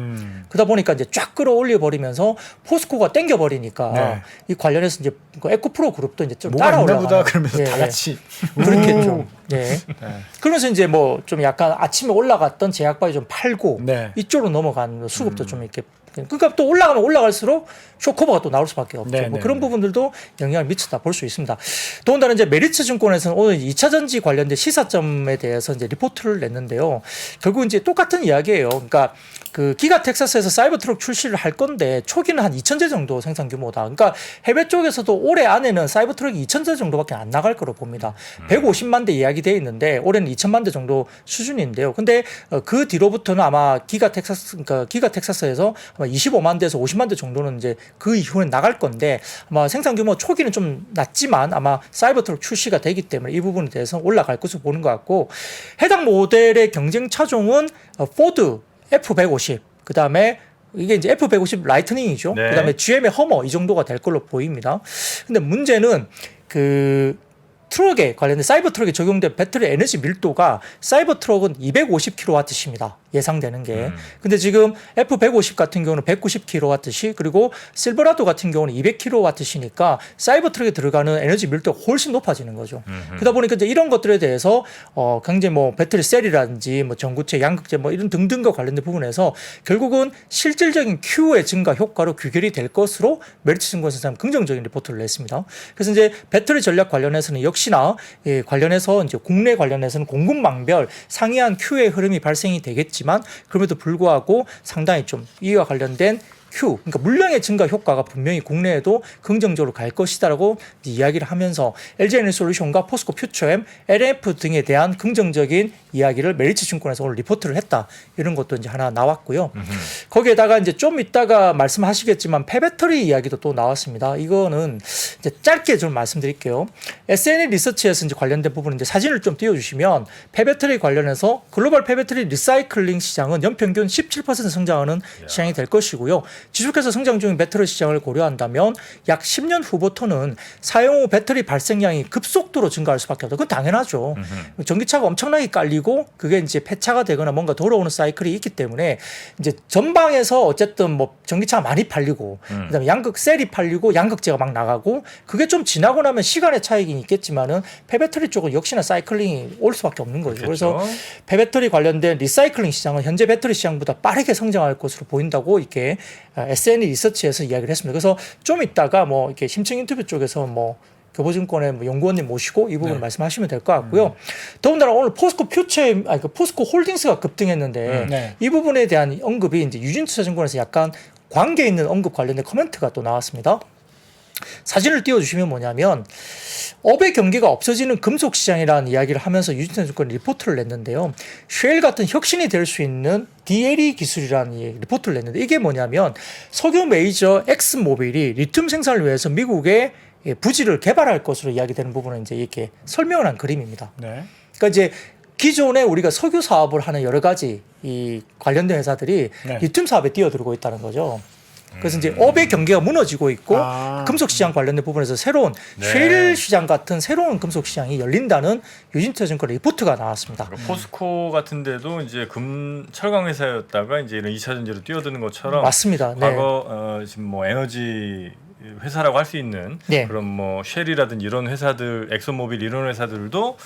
그러다 보니까 이제 쫙 끌어올려 버리면서 포스코가 땡겨 버리니까 네. 이 관련해서 이제 그 에코프로 그룹도 이제 좀 뭐가 따라 있나 올라가는. 보다 그러면서 예, 다 예. 같이 그렇겠죠. 네. 그러면서 이제 뭐 좀 약간 아침에 올라갔던 제약바이 좀 팔고 네. 이쪽으로 넘어간 수급도 좀 이렇게 그러니까 또 올라가면 올라갈수록 쇼커버가 또 나올 수밖에 없죠. 네, 뭐 네, 그런 네. 부분들도 영향을 미쳤다 볼 수 있습니다. 더군다나 이제 메리츠 증권에서는 오늘 2차 전지 관련된 시사점에 대해서 이제 리포트를 냈는데요. 결국 이제 똑같은 이야기예요. 그러니까 그 기가 텍사스에서 사이버 트럭 출시를 할 건데 초기는 한 2,000대 정도 생산 규모다. 그러니까 해외 쪽에서도 올해 안에는 사이버 트럭이 2,000대 정도밖에 안 나갈 거로 봅니다. 150만 대 이야기돼 있는데 올해는 2,000만 대 정도 수준인데요. 근데 그 뒤로부터는 아마 기가 텍사스에서 아마 25만 대에서 50만 대 정도는 이제 그 이후에 나갈 건데 아마 생산 규모 초기는 좀 낮지만 아마 사이버 트럭 출시가 되기 때문에 이 부분에 대해서 올라갈 것으로 보는 것 같고 해당 모델의 경쟁 차종은 포드 F150 그다음에 이게 이제 F150 라이트닝이죠. 네. 그다음에 GM의 허머 이 정도가 될 걸로 보입니다. 근데 문제는 그 트럭에 관련된 사이버 트럭에 적용된 배터리 에너지 밀도가 사이버 트럭은 250kWh입니다. 예상되는 게. 근데 지금 F150 같은 경우는 190kWh 그리고 실버라도 같은 경우는 200kWh니까 사이버 트럭에 들어가는 에너지 밀도가 훨씬 높아지는 거죠. 그러다 보니까 이제 이런 것들에 대해서 굉장히 뭐 배터리 셀이라든지 뭐 전구체, 양극재 뭐 이런 등등과 관련된 부분에서 결국은 실질적인 Q의 증가 효과로 귀결이 될 것으로 메리츠 증권에서 긍정적인 리포트를 냈습니다. 그래서 이제 배터리 전략 관련해서는 역시나 관련해서 이제 국내 관련해서는 공급망별 상이한 Q의 흐름이 발생이 되겠지만 그럼에도 불구하고 상당히 좀 이와 관련된 Q, 그러니까 물량의 증가 효과가 분명히 국내에도 긍정적으로 갈 것이다라고 이야기를 하면서 LG에너지솔루션과 포스코 퓨처엠, LF 등에 대한 긍정적인 이야기를 메리츠증권에서 오늘 리포트를 했다. 이런 것도 이제 하나 나왔고요. 거기에다가 이제 좀 이따가 말씀하시겠지만 폐배터리 이야기도 또 나왔습니다. 이거는 이제 짧게 좀 말씀드릴게요. SNE 리서치에서 이제 관련된 부분 이제 사진을 좀 띄워주시면 폐배터리 관련해서 글로벌 폐배터리 리사이클링 시장은 연평균 17% 성장하는 시장이 될 것이고요. 지속해서 성장 중인 배터리 시장을 고려한다면 약 10년 후부터는 사용 후 배터리 발생량이 급속도로 증가할 수밖에 없다. 그건 당연하죠. 전기차가 엄청나게 깔리고 그게 이제 폐차가 되거나 뭔가 돌아오는 사이클이 있기 때문에 이제 전방에서 어쨌든 뭐 전기차가 많이 팔리고 그다음에 양극 셀이 팔리고 양극재가 막 나가고 그게 좀 지나고 나면 시간의 차이긴 있겠지만은 폐배터리 쪽은 역시나 사이클링이 올 수밖에 없는 거죠. 그렇겠죠. 그래서 폐배터리 관련된 리사이클링 시장은 현재 배터리 시장보다 빠르게 성장할 것으로 보인다고 이렇게 SNE 리서치에서 이야기를 했습니다. 그래서 좀 이따가 뭐 이렇게 심층 인터뷰 쪽에서 뭐 교보증권의 뭐 연구원님 모시고 이 부분을 말씀하시면 될 것 같고요. 더군다나 오늘 포스코 퓨처, 그 포스코 홀딩스가 급등했는데 네. 이 부분에 대한 언급이 이제 유진투자증권에서 약간 관계 있는 언급 관련된 코멘트가 또 나왔습니다. 사진을 띄워주시면 뭐냐면 업의 경계가 없어지는 금속 시장이라는 이야기를 하면서 유진투자증권이 리포트를 냈는데요. 쉐일 같은 혁신이 될 수 있는 DLE 기술이라는 리포트를 냈는데 이게 뭐냐면 석유 메이저 엑스모빌이 리튬 생산을 위해서 미국에 부지를 개발할 것으로 이야기되는 부분은 이제 이렇게 설명을 한 그림입니다. 네. 그러니까 이제 기존에 우리가 석유 사업을 하는 여러 가지 이 관련된 회사들이 네. 리튬 사업에 뛰어들고 있다는 거죠. 그래서 이제 업의 경계가 무너지고 있고 금속 시장 관련된 부분에서 새로운 쉐일 시장 같은 새로운 금속 시장이 열린다는 유진투자증권 리포트가 나왔습니다. 포스코 같은 데도 이제 철강 회사였다가 이제 이런 2차 전지로 뛰어드는 것처럼 맞습니다. 네. 과거 지금 뭐 에너지 회사라고 할 수 있는 네. 그런 뭐 쉘이라든지 이런 회사들, 엑소모빌 이런 회사들도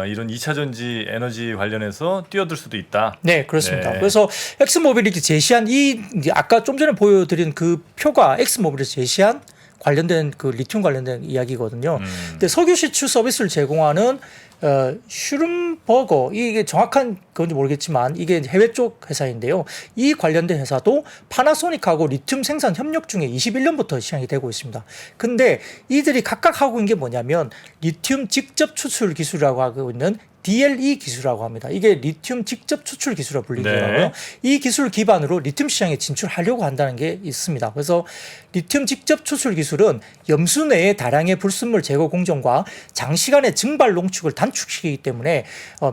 이런 2차 전지 에너지 관련해서 뛰어들 수도 있다. 네, 그렇습니다. 네. 그래서 엑스모빌이 제시한 이제 아까 좀 전에 보여드린 그 표가 엑스모빌에서 제시한 관련된 그 리튬 관련된 이야기거든요. 근데 석유 시추 서비스를 제공하는 슈름버거 이게 정확한 건지 모르겠지만 이게 해외 쪽 회사인데요. 이 관련된 회사도 파나소닉하고 리튬 생산 협력 중에 21년부터 시행이 되고 있습니다. 근데 이들이 각각 하고 있는 게 뭐냐면 리튬 직접 추출 기술이라고 하고 있는 DLE 기술이라고 합니다. 이게 리튬 직접 추출 기술이라고 불리더라고요. 네. 이 기술을 기반으로 리튬 시장에 진출하려고 한다는 게 있습니다. 그래서 리튬 직접 추출 기술은 염수 내의 다량의 불순물 제거 공정과 장시간의 증발 농축을 단축시키기 때문에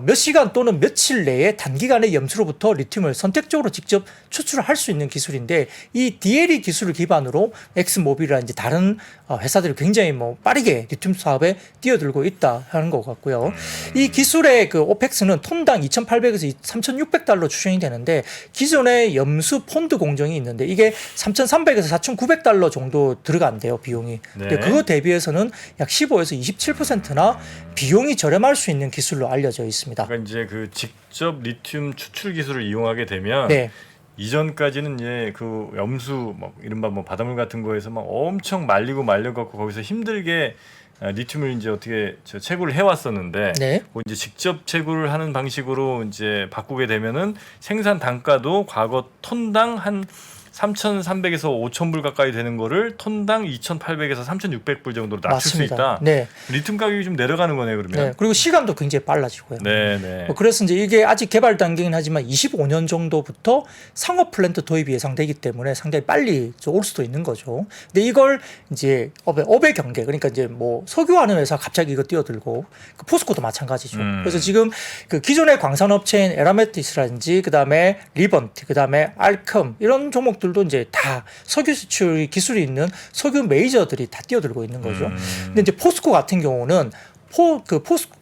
몇 시간 또는 며칠 내에 단기간에 염수로부터 리튬을 선택적으로 직접 추출할 수 있는 기술인데 이 DLE 기술을 기반으로 엑스모빌이라든지 다른 회사들이 굉장히 뭐 빠르게 리튬 사업에 뛰어들고 있다 하는 것 같고요. 이 기술의 그 오펙스는 톤당 2,800에서 3,600달러 추정이 되는데 기존의 염수 폰드 공정이 있는데 이게 3,300에서 4,900달러 정도 들어간대요 비용이. 근데 그거 대비해서는 약 15에서 27%나 비용이 저렴할 수 있는 기술로 알려져 있습니다. 그러니까 이제 그 직접 리튬 추출 기술을 이용하게 되면 네. 이전까지는 이제 그 염수 뭐 이른바 뭐 바닷물 같은 거에서 막 엄청 말려갖고 거기서 힘들게 리튬을 이제 어떻게 채굴을 해왔었는데 네. 뭐 이제 직접 채굴을 하는 방식으로 이제 바꾸게 되면은 생산 단가도 과거 톤당 한 3,300에서 5,000불 가까이 되는 거를 톤당 2,800에서 3,600불 정도로 낮출 맞습니다. 수 있다. 네. 리튬 가격이 좀 내려가는 거네요, 그러면. 네. 그리고 시간도 굉장히 빨라지고요. 네. 그래서 이제 이게 아직 개발 단계긴 하지만 25년 정도부터 상업 플랜트 도입이 예상되기 때문에 상당히 빨리 올 수도 있는 거죠. 근데 이걸 이제 업의 경계, 그러니까 이제 뭐 석유하는 회사 갑자기 이거 뛰어들고 그 포스코도 마찬가지죠. 그래서 지금 그 기존의 광산업체인 에라메티스라든지 그다음에 리번트, 그다음에 알컴 이런 종목들도 이제 다 석유 수출 기술이 있는 석유 메이저들이 다 뛰어들고 있는 거죠. 근데 이제 포스코 같은 경우는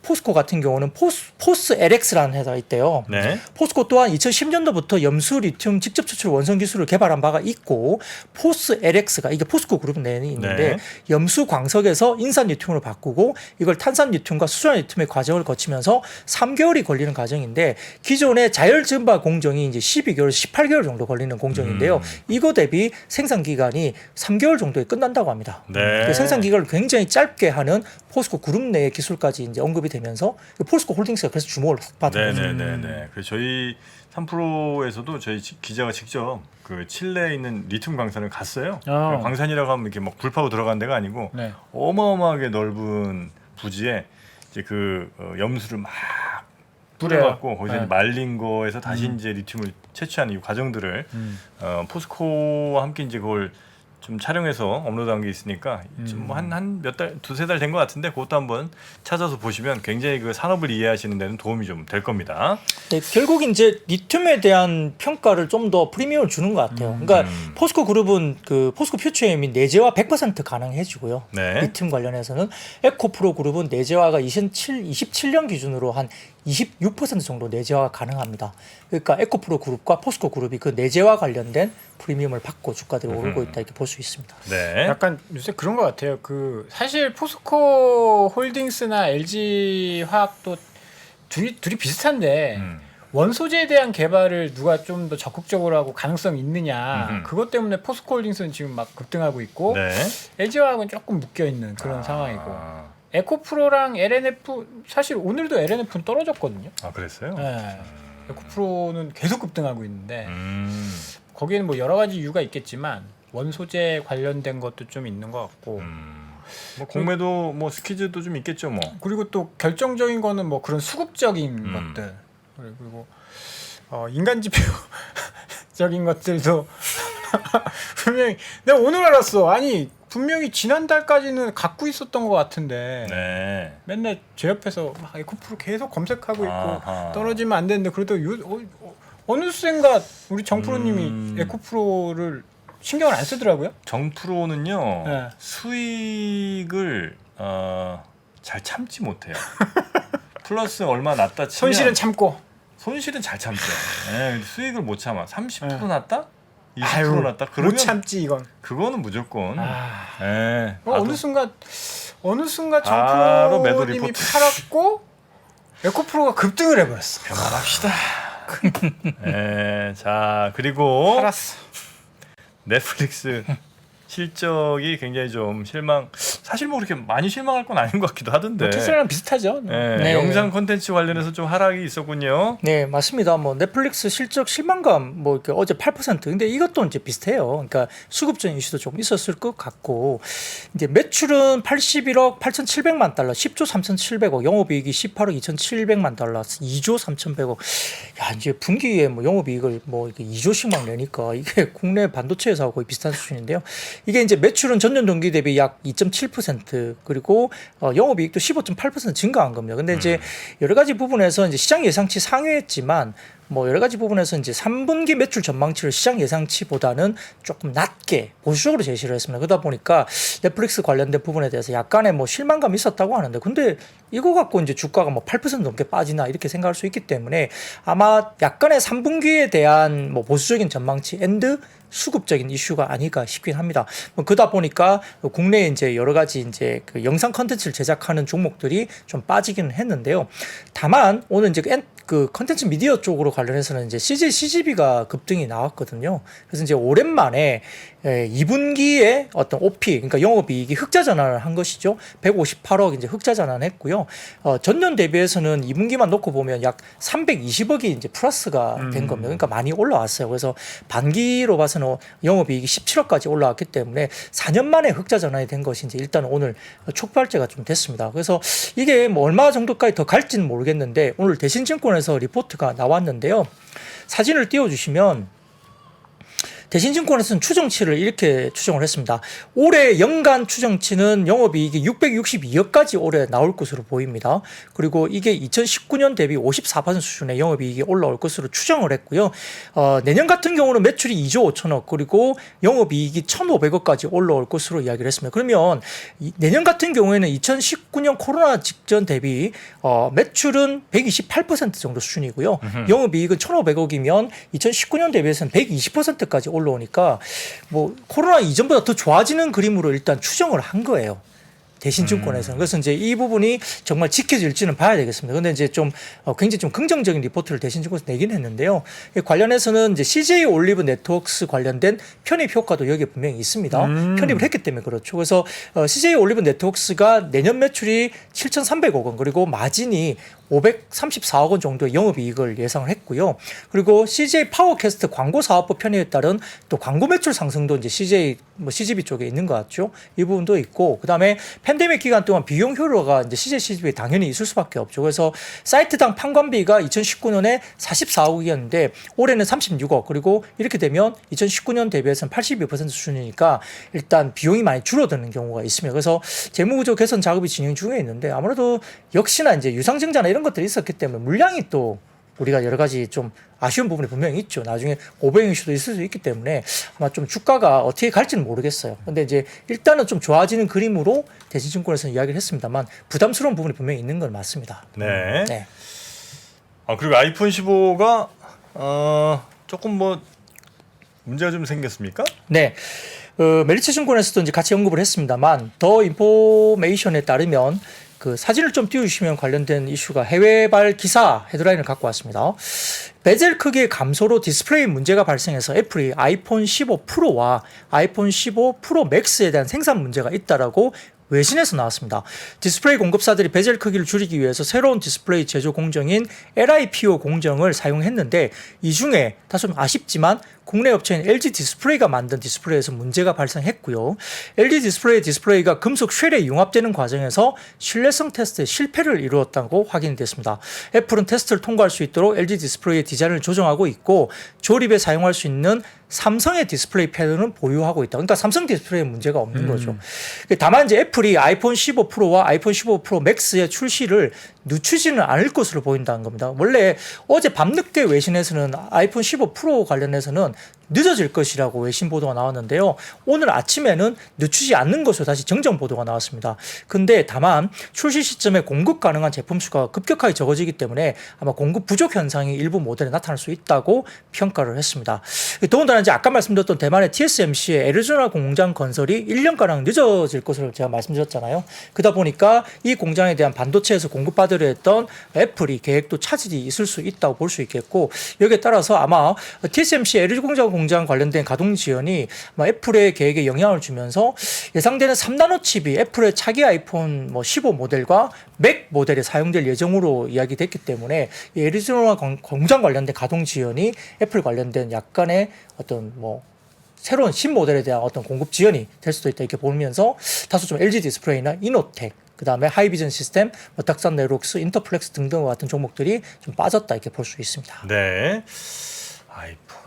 포스코 같은 경우는 포스 LX라는 회사가 있대요. 네. 포스코 또한 2010년도부터 염수 리튬 직접 추출 원성 기술을 개발한 바가 있고 포스 LX가 이게 포스코 그룹 내에 있는데 염수 광석에서 인산 리튬으로 바꾸고 이걸 탄산 리튬과 수소한 리튬의 과정을 거치면서 3개월이 걸리는 과정인데 기존의 자열 증발 공정이 이제 12개월에서 18개월 정도 걸리는 공정인데요. 이거 대비 생산 기간이 3개월 정도에 끝난다고 합니다. 네. 생산 기간을 굉장히 짧게 하는 포스코 그룹 내 기술까지 이제 언급이 되면서 포스코 홀딩스가 그래서 주목을 받은 거죠. 네네네네. 그래서 저희 3프로에서도 저희 기자가 직접 그 칠레에 있는 리튬 광산을 갔어요. 광산이라고 하면 이렇게 막 불 파고 들어간 데가 아니고 네. 어마어마하게 넓은 부지에 이제 그 염수를 막 뿌려갖고 거기서 네. 이제 말린 거에서 다시 이제 리튬을 채취하는 이 과정들을 포스코와 함께 이제 그걸 좀 촬영해서 업로드한 게 있으니까 좀 한 몇 달, 두세 달 된 것 같은데 그것도 한번 찾아서 보시면 굉장히 그 산업을 이해하시는 데는 도움이 좀 될 겁니다. 네, 결국 이제 리튬에 대한 평가를 좀 더 프리미엄을 주는 것 같아요. 그러니까 포스코 그룹은 그 포스코 퓨처엠이 내재화 100% 가능해지고요. 네. 리튬 관련해서는 에코프로 그룹은 내재화가 27년 기준으로 한 26% 정도 내재화가 가능합니다. 그러니까 에코프로 그룹과 포스코 그룹이 그 내재화 관련된 프리미엄을 받고 주가들이 오르고 있다 이렇게 볼 수 있습니다. 네. 약간 요새 그런 것 같아요. 그 사실 포스코 홀딩스나 LG 화학도 둘이 비슷한데 원소재에 대한 개발을 누가 좀 더 적극적으로 하고 가능성이 있느냐 그것 때문에 포스코 홀딩스는 지금 막 급등하고 있고 네. LG 화학은 조금 묶여 있는 그런 상황이고 에코프로랑 LNF 사실 오늘도 LNF는 떨어졌거든요. 아 그랬어요? 네. 에코프로는 계속 급등하고 있는데 거기에는 뭐 여러 가지 이유가 있겠지만 원소재 관련된 것도 좀 있는 것 같고 뭐 공매도 뭐 스퀴즈도 좀 있겠죠 뭐. 그리고 또 결정적인 거는 뭐 그런 수급적인 것들 그리고 인간 지표적인 것들도 분명히 내가 오늘 알았어. 아니 분명히 지난달까지는 갖고 있었던 것 같은데 네. 맨날 제 옆에서 막 에코프로 계속 검색하고 있고 아하. 떨어지면 안 되는데 그래도 어느 수인가 우리 정프로님이 에코프로를 신경을 안 쓰더라고요. 정프로는요 네. 수익을 잘 참지 못해요. 플러스 얼마 났다 치면 손실은 참고. 손실은 잘 참죠. 네, 수익을 못 참아. 30% 네. 났다? 20% 아유, 났다? 그러면 못 참지 이건. 그거는 무조건. 아. 네. 어느 순간 바로 매도 정프로님이 리포트. 팔았고 에코프로가 급등을 해버렸어. 그만합시다. 네, 자 그리고 팔았어. 넷플릭스 실적이 굉장히 좀 사실 뭐 그렇게 많이 실망할 건 아닌 것 같기도 하던데. 테슬라랑 비슷하죠. 네, 네. 영상 콘텐츠 관련해서 좀 하락이 있었군요. 네, 맞습니다. 뭐 넷플릭스 실적 실망감 뭐 이렇게 어제 8%. 근데 이것도 이제 비슷해요. 그러니까 수급적인 이슈도 조금 있었을 것 같고 이제 매출은 81억 8,700만 달러, 10조 3,700억, 영업이익이 18억 2,700만 달러, 2조 3,100억. 야, 이제 분기에 뭐 영업이익을 뭐 이렇게 2조씩만 내니까 이게 국내 반도체 회사하고 거의 비슷한 수준인데요. 이게 이제 매출은 전년 동기 대비 약 2.7% 그리고 영업이익도 15.8% 증가한 겁니다. 근데 이제 여러 가지 부분에서 이제 시장 예상치 상회했지만 뭐 여러 가지 부분에서 이제 3분기 매출 전망치를 시장 예상치보다는 조금 낮게 보수적으로 제시를 했습니다. 그러다 보니까 넷플릭스 관련된 부분에 대해서 약간의 뭐 실망감이 있었다고 하는데 근데 이거 갖고 이제 주가가 뭐 8% 넘게 빠지나 이렇게 생각할 수 있기 때문에 아마 약간의 3분기에 대한 뭐 보수적인 전망치 앤드 수급적인 이슈가 아닐까 싶긴 합니다. 뭐 그러다 보니까 국내에 이제 여러 가지 이제 그 영상 컨텐츠를 제작하는 종목들이 좀 빠지기는 했는데요. 다만 오늘 이제 그 컨텐츠 미디어 쪽으로 관련해서는 이제 CJ CGV가 급등이 나왔거든요. 그래서 이제 오랜만에 2분기에 어떤 OP, 그러니까 영업이익이 흑자 전환을 한 것이죠. 158억 이제 흑자 전환했고요. 전년 대비해서는 2분기만 놓고 보면 약 320억이 이제 플러스가 된 겁니다. 그러니까 많이 올라왔어요. 그래서 반기로 봐서는 영업이익이 17억까지 올라왔기 때문에 4년 만에 흑자 전환이 된 것이 이제 일단 오늘 촉발제가 좀 됐습니다. 그래서 이게 뭐 얼마 정도까지 더 갈지는 모르겠는데 오늘 대신증권에서 리포트가 나왔는데요. 사진을 띄워주시면 대신증권에서는 추정치를 이렇게 추정을 했습니다. 올해 연간 추정치는 영업이익이 662억까지 올해 나올 것으로 보입니다. 그리고 이게 2019년 대비 54% 수준의 영업이익이 올라올 것으로 추정을 했고요. 내년 같은 경우는 매출이 2조 5천억 그리고 영업이익이 1,500억까지 올라올 것으로 이야기를 했습니다. 그러면 내년 같은 경우에는 2019년 코로나 직전 대비 매출은 128% 정도 수준이고요. 영업이익은 1,500억이면 2019년 대비해서는 120%까지 올라오니까 뭐 코로나 이전보다 더 좋아지는 그림으로 일단 추정을 한 거예요. 대신증권에서는. 그래서 이제 이 부분이 정말 지켜질지는 봐야 되겠습니다. 근데 이제 좀 굉장히 좀 긍정적인 리포트를 대신증권에서 내긴 했는데요. 이 관련해서는 이제 CJ 올리브 네트워크스 관련된 편입 효과도 여기에 분명히 있습니다. 편입을 했기 때문에 그렇죠. 그래서 CJ 올리브 네트워크스가 내년 매출이 7,300억 원 그리고 마진이 534억 원 정도의 영업이익을 예상을 했고요. 그리고 CJ 파워캐스트 광고 사업부 편입에 따른 또 광고 매출 상승도 이제 CJ CGV 쪽에 있는 것 같죠. 이 부분도 있고, 그 다음에 팬데믹 기간 동안 비용 효율화가 이제 CJ CGV에 당연히 있을 수밖에 없죠. 그래서 사이트당 판관비가 2019년에 44억이었는데 올해는 36억, 그리고 이렇게 되면 2019년 대비해서는 82% 수준이니까 일단 비용이 많이 줄어드는 경우가 있습니다. 그래서 재무구조 개선 작업이 진행 중에 있는데 아무래도 역시나 이제 유상증자나 이런 것들이 있었기 때문에 물량이 또 우리가 여러 가지 좀 아쉬운 부분이 분명히 있죠. 나중에 오버행 이슈도 있을 수 있기 때문에 아마 좀 주가가 어떻게 갈지는 모르겠어요. 근데 이제 일단은 좀 좋아지는 그림으로 대신증권에서는 이야기를 했습니다만 부담스러운 부분이 분명히 있는 건 맞습니다. 네. 네. 그리고 아이폰 15가 조금 뭐 문제가 좀 생겼습니까? 네. 메리츠 증권에서도 이제 같이 언급을 했습니다만 더 인포메이션에 따르면 그 사진을 좀 띄워주시면 관련된 이슈가 해외발 기사 헤드라인을 갖고 왔습니다. 베젤 크기의 감소로 디스플레이 문제가 발생해서 애플이 아이폰 15 프로와 아이폰 15 프로 맥스에 대한 생산 문제가 있다라고 외신에서 나왔습니다. 디스플레이 공급사들이 베젤 크기를 줄이기 위해서 새로운 디스플레이 제조 공정인 LIPO 공정을 사용했는데 이 중에 다소 아쉽지만 국내 업체인 LG 디스플레이가 만든 디스플레이에서 문제가 발생했고요. LG 디스플레이가 금속 쉘에 융합되는 과정에서 신뢰성 테스트에 실패를 이루었다고 확인이 됐습니다. 애플은 테스트를 통과할 수 있도록 LG 디스플레이의 디자인을 조정하고 있고 조립에 사용할 수 있는 삼성의 디스플레이 패널은 보유하고 있다. 그러니까 삼성 디스플레이에 문제가 없는 거죠. 다만 이제 애플이 아이폰 15 프로와 아이폰 15 프로 맥스의 출시를 늦추지는 않을 것으로 보인다는 겁니다. 원래 어제 밤늦게 외신에서는 아이폰 15 프로 관련해서는 늦어질 것이라고 외신 보도가 나왔는데요. 오늘 아침에는 늦추지 않는 것으로 다시 정정 보도가 나왔습니다. 근데 다만 출시 시점에 공급 가능한 제품 수가 급격하게 적어지기 때문에 아마 공급 부족 현상이 일부 모델에 나타날 수 있다고 평가를 했습니다. 더군다나 이제 아까 말씀드렸던 대만의 TSMC의 애리조나 공장 건설이 1년가량 늦어질 것으로 제가 말씀드렸잖아요. 그러다 보니까 이 공장에 대한 반도체에서 공급받으려 했던 애플이 계획도 차질이 있을 수 있다고 볼 수 있겠고, 여기에 따라서 아마 TSMC 애리조나 공장 관련된 가동 지연이 애플의 계획에 영향을 주면서 예상되는 3나노 칩이 애플의 차기 아이폰 15 모델과 맥 모델에 사용될 예정으로 이야기됐기 때문에 이 애리조나 공장 관련된 가동 지연이 애플 관련된 약간의 어떤 새로운 신모델에 대한 어떤 공급 지연이 될 수도 있다 이렇게 보면서 다소 좀 LG 디스플레이나 이노텍, 그 다음에 하이비전 시스템, 닥산 네트워크스, 인터플렉스 등등 같은 종목들이 좀 빠졌다 이렇게 볼 수 있습니다. 네. 아이폰.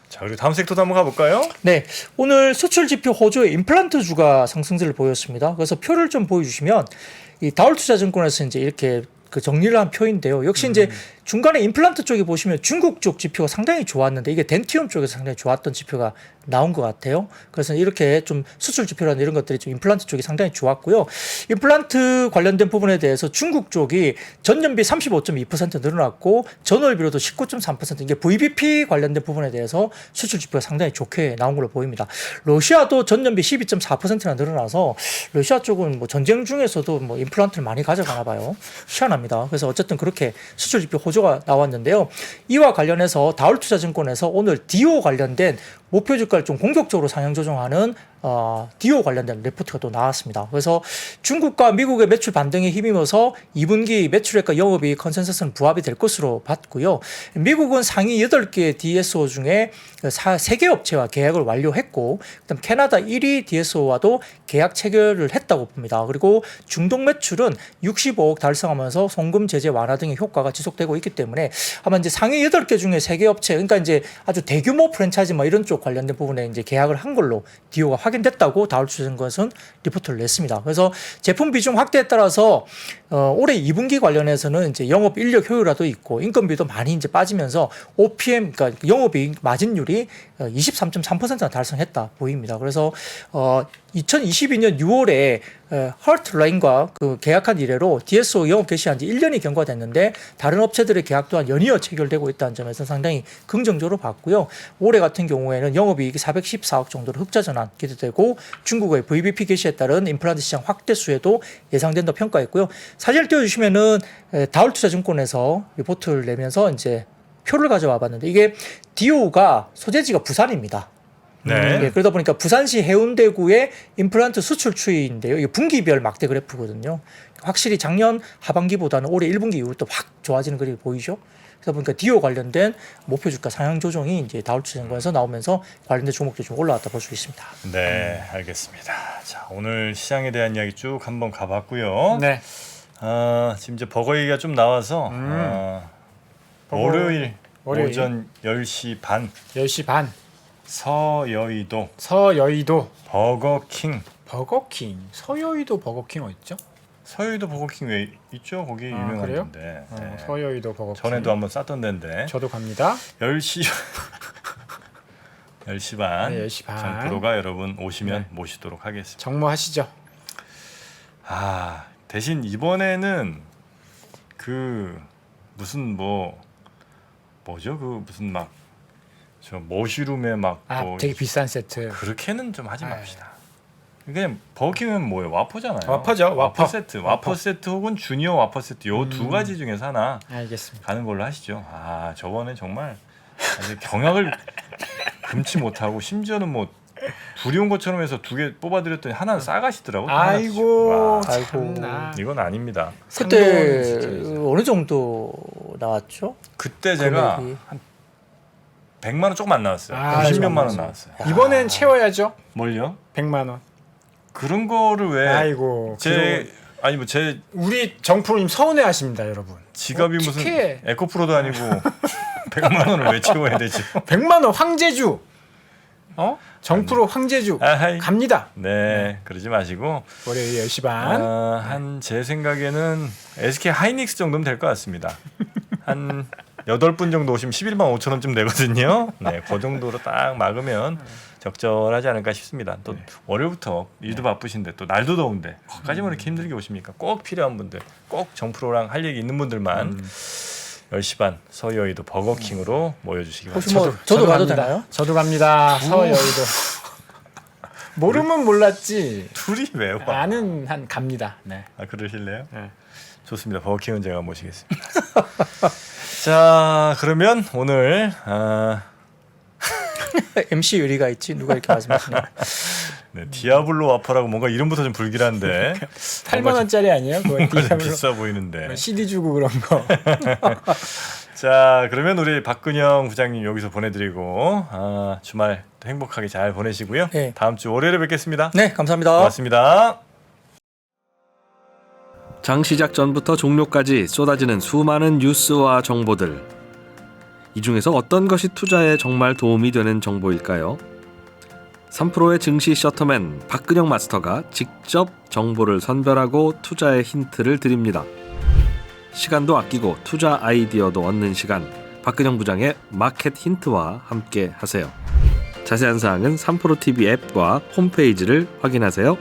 자, 그리고 다음 섹터도 한번 가볼까요? 네, 오늘 수출 지표 호주의 임플란트주가 상승세를 보였습니다. 그래서 표를 좀 보여주시면 이 다울투자증권에서 이제 이렇게 그 정리를 한 표인데요. 역시 이제 중간에 임플란트 쪽에 보시면 중국 쪽 지표가 상당히 좋았는데 이게 덴티움 쪽에서 상당히 좋았던 지표가 나온 것 같아요. 그래서 이렇게 좀 수출 지표라는 이런 것들이 좀 임플란트 쪽이 상당히 좋았고요. 임플란트 관련된 부분에 대해서 중국 쪽이 전년비 35.2% 늘어났고 전월비로도 19.3%, 이게 VBP 관련된 부분에 대해서 수출 지표가 상당히 좋게 나온 걸로 보입니다. 러시아도 전년비 12.4%나 늘어나서 러시아 쪽은 전쟁 중에서도 임플란트를 많이 가져가나 봐요. 희한합니다. 그래서 어쨌든 그렇게 수출 지표 호조가 나왔는데요. 이와 관련해서 다울투자증권에서 오늘 디오 관련된 목표 주가를 좀 공격적으로 상향 조정하는 디오 관련된 리포트가 또 나왔습니다. 그래서 중국과 미국의 매출 반등에 힘입어서 2분기 매출액과 영업이익 컨센서스는 부합이 될 것으로 봤고요. 미국은 상위 8개 DSO 중에 3개 업체와 계약을 완료했고, 그다음 캐나다 1위 DSO와도 계약 체결을 했다고 봅니다. 그리고 중동 매출은 65억 달성하면서 송금 제재 완화 등의 효과가 지속되고 있기 때문에 아마 이제 상위 8개 중에 3개 업체, 그러니까 이제 아주 대규모 프랜차이즈 이런 쪽 관련된 부분에 이제 계약을 한 걸로 디오가 확인됐다고 다울투자증권은 리포트를 냈습니다. 그래서 제품 비중 확대에 따라서 올해 2분기 관련해서는 이제 영업 인력 효율화도 있고 인건비도 많이 이제 빠지면서 OPM, 그러니까 영업이익 마진율이 23.3%나 달성했다 보입니다. 그래서 2022년 6월에 하트라인과 그 계약한 이래로 DSO 영업 개시한 지 1년이 경과됐는데 다른 업체들의 계약 또한 연이어 체결되고 있다는 점에서 상당히 긍정적으로 봤고요. 올해 같은 경우에는 영업이익이 414억 정도로 흑자 전환 기대되고 중국의 VBP 개시에 따른 임플란트 시장 확대 수혜도 예상된다 평가했고요. 사진을 띄워주시면은 다울투자증권에서 리포트를 내면서 이제 표를 가져와 봤는데 이게 디오가 소재지가 부산입니다. 네. 예, 그러다 보니까 부산시 해운대구의 임플란트 수출 추이인데요. 이게 분기별 막대 그래프거든요. 확실히 작년 하반기보다는 올해 1분기 이후로 또 확 좋아지는 그림이 보이죠. 그러다 보니까 디오 관련된 목표 주가 상향 조정이 이제 다울투자증권에서 나오면서 관련된 종목도 좀 올라왔다 볼 수 있습니다. 네, 알겠습니다. 자, 오늘 시장에 대한 이야기 쭉 한번 가봤고요. 네. 지금 이제 버거 얘기가 좀 나와서 월요일 오전 10시 반 10시 반 서여의도 서여의도 버거킹. 버거킹. 서여의도 버거킹 어딨죠? 서여의도 버거킹 왜 있죠? 거기 유명한 그래요? 데인데. 네. 서여의도 버거킹. 전에도 한번 쌌던 데인데. 저도 갑니다. 10시 10시 반. 네, 10시 반. 정프로가 여러분 오시면 네. 모시도록 하겠습니다. 정모하시죠. 대신 이번에는 그 무슨 뭐죠? 그 무슨 막 저 머쉬룸에 막 뭐 되게 비싼 세트. 그렇게는 좀 하지 맙시다. 그냥 버거킹은 뭐예요? 와퍼잖아요. 와퍼죠. 와퍼 세트. 와퍼 세트 혹은 주니어 와퍼 세트 요 두 가지 중에서 하나 알겠습니다. 가는 걸로 하시죠. 저번에 정말 아주 경악을 금치 못하고 심지어는 뭐 둘이 온 것처럼 해서 2개 뽑아드렸더니 하나는 싸가시더라고. 아이고, 아이고. 참나. 이건 아닙니다. 그때 상도는 진짜 어느 정도 나왔죠? 그때 제가 금액이. 한 100만 원 조금 안 나왔어요. 아, 90몇만 원 맞아. 나왔어요. 이번엔 채워야죠. 뭘요? 100만 원. 그런 거를 왜 아이고. 제 아니 뭐 제 우리 정프로님 서운해하십니다, 여러분. 지갑이 무슨 어떡해. 에코프로도 아니고 100만 원을 왜 채워야 되지? 100만 원 황제주. 정프로 황제주 아하이. 갑니다. 네, 그러지 마시고 월요일 10시 반. 한 제 생각에는 SK 하이닉스 정도면 될 것 같습니다. 한 8분 정도 오시면 11만 5천 원쯤 되거든요. 네, 그 정도로 딱 막으면 적절하지 않을까 싶습니다. 또 월요일부터 일도 바쁘신데 또 날도 더운데 거기까지 뭐 이렇게 힘들게 오십니까? 꼭 필요한 분들, 꼭 정프로랑 할 얘기 있는 분들만 10시 반 서여의도 버거킹으로 모여주시기 혹시 바랍니다. 저도 가도 갑니다. 되나요? 저도 갑니다. 서여의도. 모르면 몰랐지. 둘이 왜 와? 아는 한 갑니다. 네. 그러실래요? 네. 좋습니다. 버거킹은 제가 모시겠습니다. 자, 그러면 오늘 MC 유리가 있지 누가 이렇게 말씀하시나요? 네, 디아블로 와퍼라고 뭔가 이름부터 좀 불길한데 8만 원짜리 아니에요? 그거 뭔가 좀 디아블로 비싸 보이는데. CD 주고 그런 거. 자, 그러면 우리 박근영 부장님 여기서 보내드리고 주말 행복하게 잘 보내시고요. 네. 다음 주 월요일에 뵙겠습니다. 네, 감사합니다. 고맙습니다. 장 시작 전부터 종료까지 쏟아지는 수많은 뉴스와 정보들. 이 중에서 어떤 것이 투자에 정말 도움이 되는 정보일까요? 3프로의 증시 셔터맨 박근영 마스터가 직접 정보를 선별하고 투자의 힌트를 드립니다. 시간도 아끼고 투자 아이디어도 얻는 시간, 박근영 부장의 마켓 힌트와 함께 하세요. 자세한 사항은 3프로TV 앱과 홈페이지를 확인하세요.